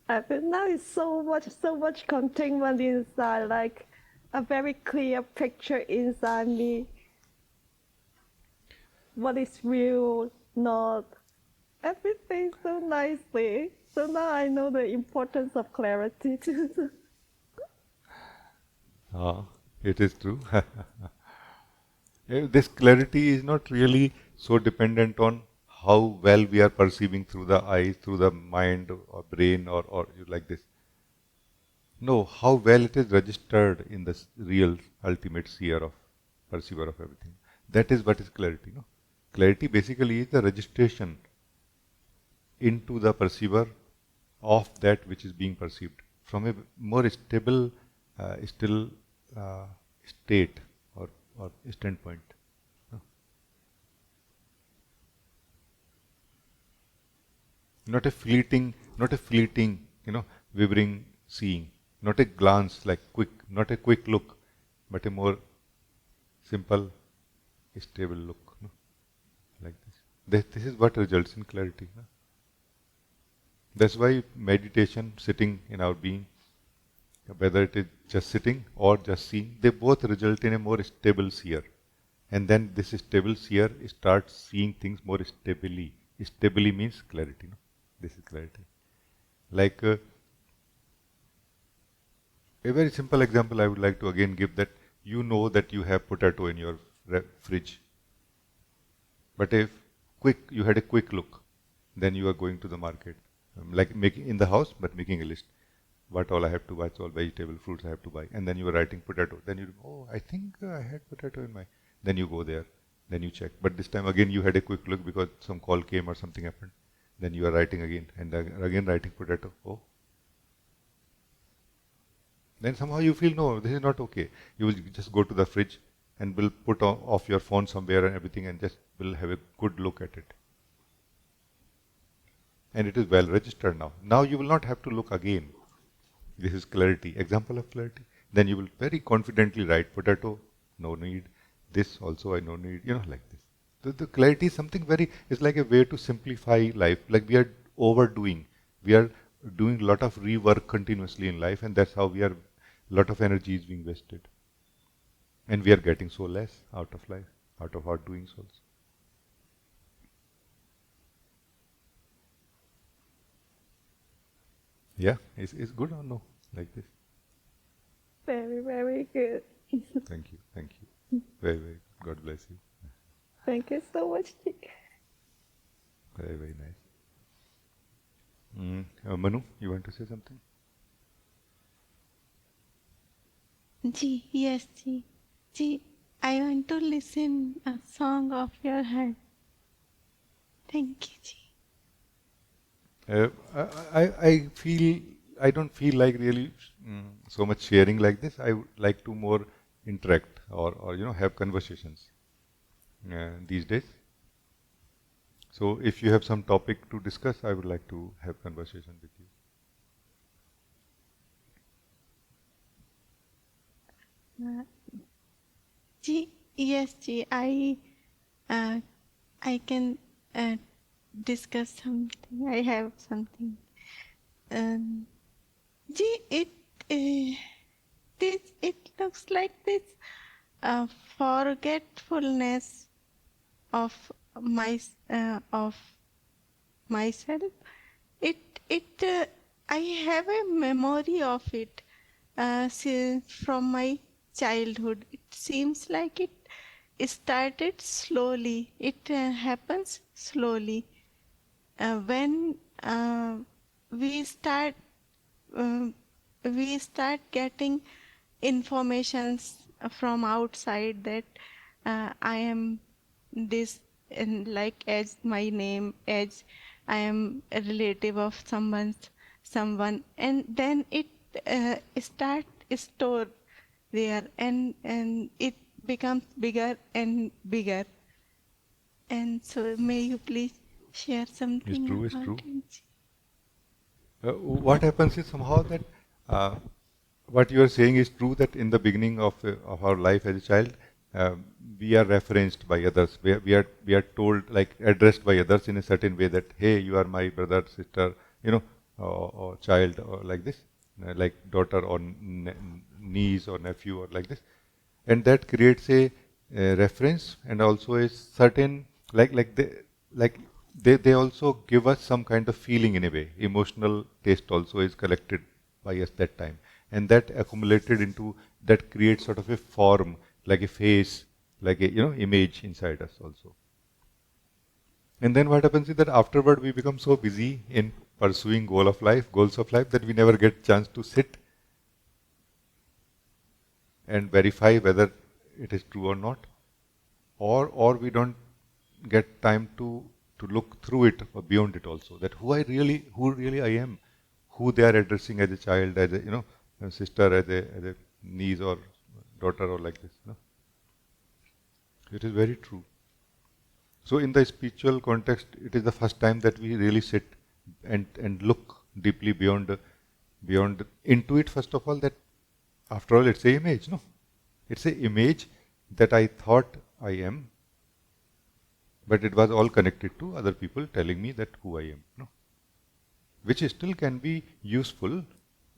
I feel now it's so much containment inside, like a very clear picture inside me. What is real, not everything so nicely. So now I know the importance of clarity too. It is true. This clarity is not really so dependent on how well we are perceiving through the eyes, through the mind or brain or like this. No, how well it is registered in the real ultimate seer of perceiver of everything. That is what is clarity. No? Clarity basically is the registration into the perceiver of that which is being perceived from a more stable, still state or standpoint. Not a fleeting, wavering seeing. Not a glance like quick, not a quick look, but a more simple, stable look. No? Like this. This is what results in clarity. No? That's why meditation, sitting in our being, whether it is just sitting or just seeing, they both result in a more stable seer. And then this stable seer starts seeing things more stably. Stably means clarity. No? This is clarity. Like a very simple example I would like to again give, that you know that you have potato in your fridge. But if you had a quick look, then you are going to the market, like making in the house, but making a list. What all I have to buy, all vegetable, fruits I have to buy. And then you are writing potato. Then you, oh, I think I had potato in my... Then you go there, then you check. But this time again you had a quick look because some call came or something happened. Then you are writing again, and again writing potato. Oh. Then somehow you feel, no, this is not okay. You will just go to the fridge and will put off your phone somewhere and everything and just will have a good look at it. And it is well registered now. Now you will not have to look again. This is clarity, example of clarity. Then you will very confidently write potato, no need. This also I no need, like this. The clarity is something very, it's like a way to simplify life. Like we are overdoing. We are doing a lot of rework continuously in life, and that's how we are, a lot of energy is being wasted. And we are getting so less out of life, out of our doings also. Yeah, it's good or no, like this? Very, very good. Thank you. Very, very good. God bless you. Thank you so much. Very, very nice. Manu, you want to say something? Ji, yes, Ji. Ji, I want to listen a song of your heart. Thank you, Ji. I feel, I don't feel like really so much sharing like this. I would like to more interact or have conversations these days. So if you have some topic to discuss, I would like to have conversation with you. Ji, yes, Ji. I can discuss something. I have something. Ji, it looks like this forgetfulness of myself. I have a memory of it since from my childhood. It seems like it started slowly. It happens slowly. When we start getting informations from outside that I am this, and like as my name, as I am a relative of someone, and then it start store there, and it becomes bigger and bigger. And so, may you please share something It's about true. it? What happens is somehow that what you are saying is true, that in the beginning of our life as a child, we are referenced by others. We are told, like addressed by others in a certain way, that hey, you are my brother, sister, or child, or like this, like daughter or niece or nephew or like this, and that creates a reference and also a certain they also give us some kind of feeling in a way. Emotional taste also is collected by us that time, and that accumulated into that creates sort of a form, like a face, like a image inside us also. And then what happens is that afterward we become so busy in pursuing goals of life that we never get chance to sit and verify whether it is true or not, or we don't get time to look through it or beyond it also, that who really I am, who they are addressing as a child, as a a sister, as a niece or daughter or like this. It is very true. So in the spiritual context, it is the first time that we really sit and look deeply beyond into it. First of all, that after all, it's an image, no? It's an image that I thought I am, But it was all connected to other people telling me that who I am. No? Which still can be useful,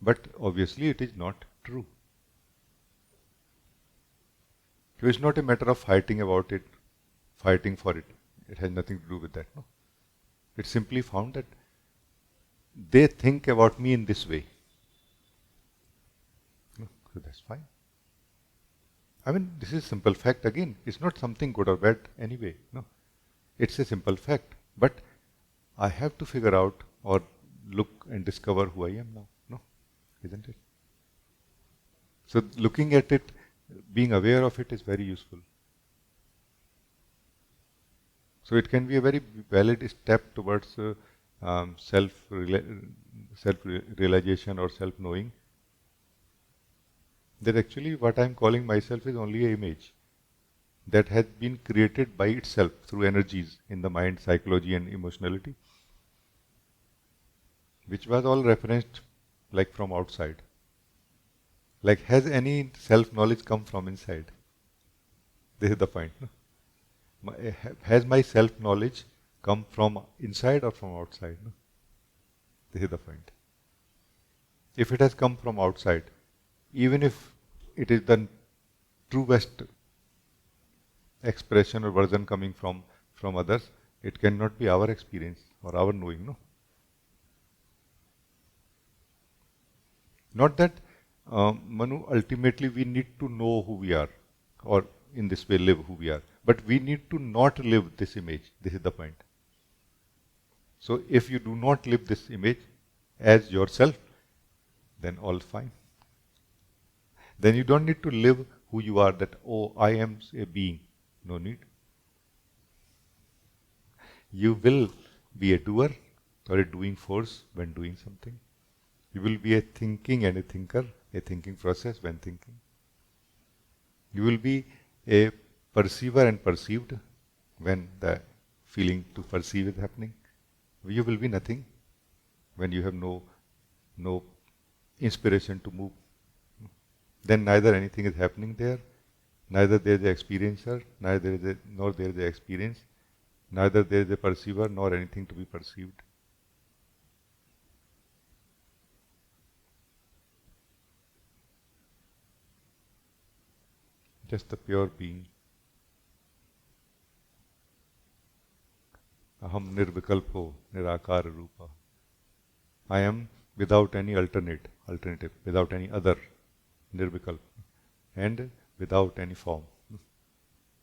but obviously it is not true. So it's not a matter of fighting about it, fighting for it. It has nothing to do with that. No? It's simply found that they think about me in this way. No? So that's fine. I mean, this is simple fact again. It's not something good or bad anyway. No, it's a simple fact. But I have to figure out or look and discover who I am now. No, isn't it? So looking at it, being aware of it is very useful. So it can be a very valid step towards self-realization or self-knowing. That actually what I am calling myself is only an image that has been created by itself through energies in the mind, psychology and emotionality, which was all referenced like from outside. Like, has any self-knowledge come from inside? This is the point. No? Has my self-knowledge come from inside or from outside? No? This is the point. If it has come from outside, even if it is the truest expression or version coming from others, it cannot be our experience or our knowing. No? Not that, Manu, ultimately we need to know who we are or in this way live who we are, but we need to not live this image. This is the point. So if you do not live this image as yourself, then all fine. Then you don't need to live who you are, that, oh, I am a being. No need. You will be a doer or a doing force when doing something. You will be a thinking and a thinker, a thinking process when thinking. You will be a perceiver and perceived when the feeling to perceive is happening. You will be nothing when you have no inspiration to move. Then neither anything is happening there, neither there is an experiencer, nor there is an experience, neither there is a perceiver nor anything to be perceived. Just the pure being. Aham nirvikalpo nirakara rupa. I am without any alternative, without any other, nirvikalpa, and without any form.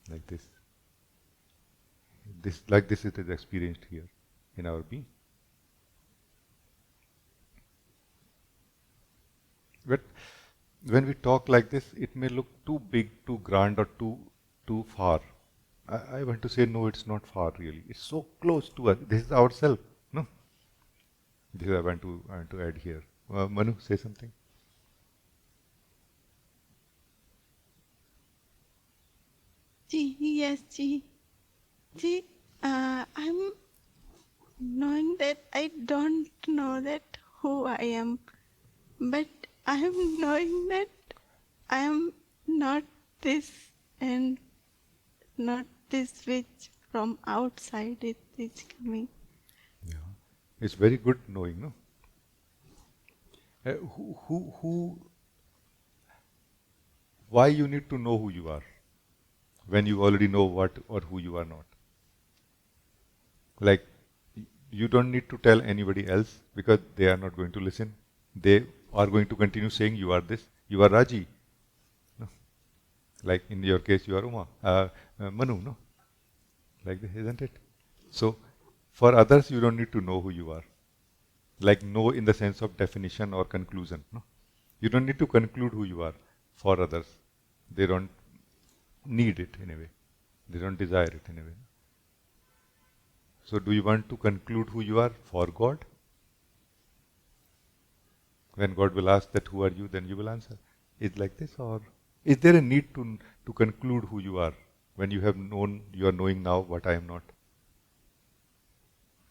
Like this. Like this it is experienced here in our being. But when we talk like this, it may look too big, too grand, or too far. I want to say, no, it's not far really. It's so close to us. This is ourself. No? This I want to add here. Manu, say something. Yes, I'm knowing that I don't know that who I am, but I am knowing that I am not this and not this which from outside it is coming. Yeah, it's very good knowing, no? Why you need to know who you are when you already know what or who you are not? Like, you don't need to tell anybody else because they are not going to listen. They are going to continue saying you are this, you are Rajee. No? Like in your case, you are Manu, no? Like this, isn't it? So, for others, you don't need to know who you are. Like know in the sense of definition or conclusion. No? You don't need to conclude who you are for others. They don't need it in a way. They don't desire it in a way. So do you want to conclude who you are for God? When God will ask that who are you, then you will answer. Is like this, or is there a need to conclude who you are when you have known, you are knowing now what I am not?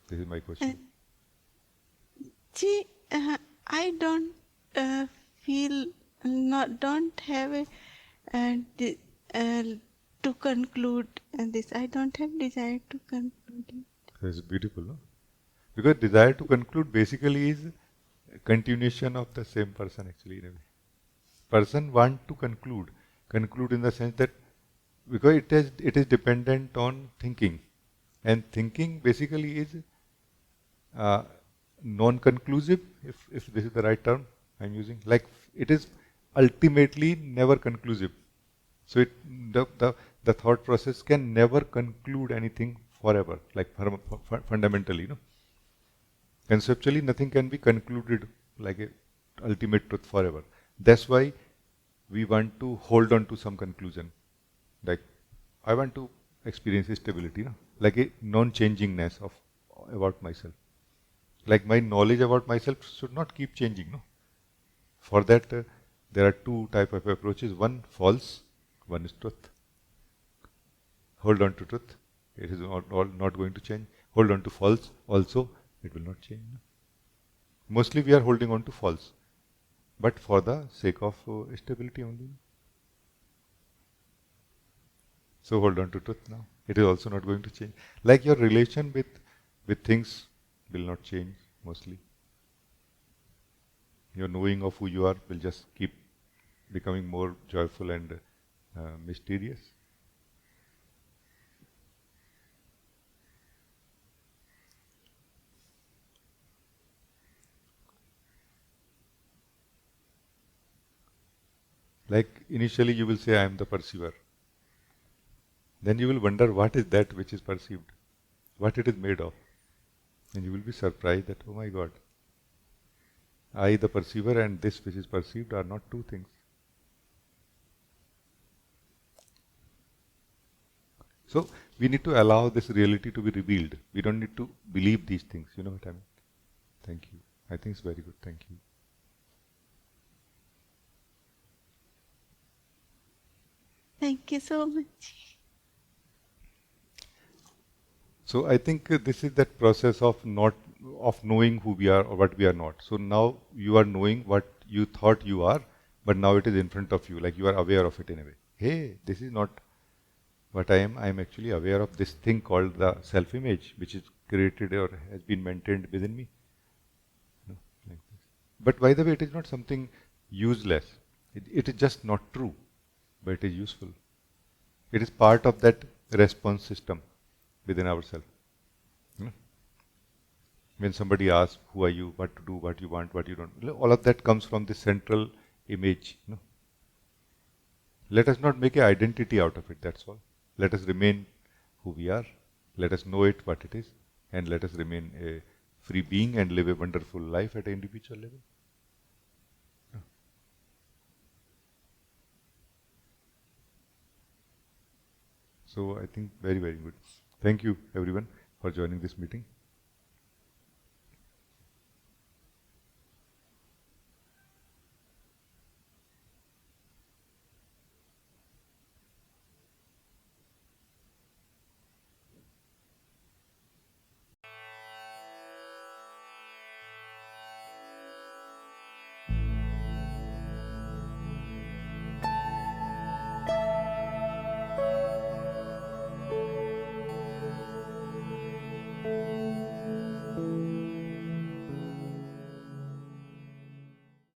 This is my question. I don't don't have a to conclude this. I don't have desire to conclude it. That's beautiful, no? Because desire to conclude basically is a continuation of the same person actually in a way. Person want to conclude in the sense that because it is dependent on thinking, and thinking basically is uh, non-conclusive, if this is the right term I'm using. Like it is ultimately never conclusive. So the thought process can never conclude anything forever, like fundamentally, no. Conceptually, nothing can be concluded like a ultimate truth forever. That's why we want to hold on to some conclusion. Like I want to experience stability, no? Like a non-changingness of about myself. Like my knowledge about myself should not keep changing, no. For that, there are two type of approaches. One false, one is truth. Hold on to truth. It is not going to change. Hold on to false. Also, it will not change. No? Mostly we are holding on to false, but for the sake of stability only. So hold on to truth now. It is also not going to change. Like your relation with things will not change mostly. Your knowing of who you are will just keep becoming more joyful and mysterious. Like initially you will say, I am the perceiver. Then you will wonder what is that which is perceived, what it is made of. And you will be surprised that, oh my God, I, the perceiver, and this which is perceived are not two things. So we need to allow this reality to be revealed. We don't need to believe these things. You know what I mean? Thank you. I think it's very good. Thank you. Thank you so much. So I think this is that process of knowing who we are or what we are not. So now you are knowing what you thought you are, but now it is in front of you, like you are aware of it in a way. Hey, this is not what I am. I am actually aware of this thing called the self-image, which is created or has been maintained within me. No, like this. But by the way, it is not something useless. It is just not true, but it is useful. It is part of that response system within ourselves. You know? When somebody asks, who are you, what to do, what you want, what you don't, all of that comes from this central image. You know? Let us not make an identity out of it, that's all. Let us remain who we are. Let us know it, what it is. And let us remain a free being and live a wonderful life at an individual level. So I think very, very good. Thank you everyone for joining this meeting.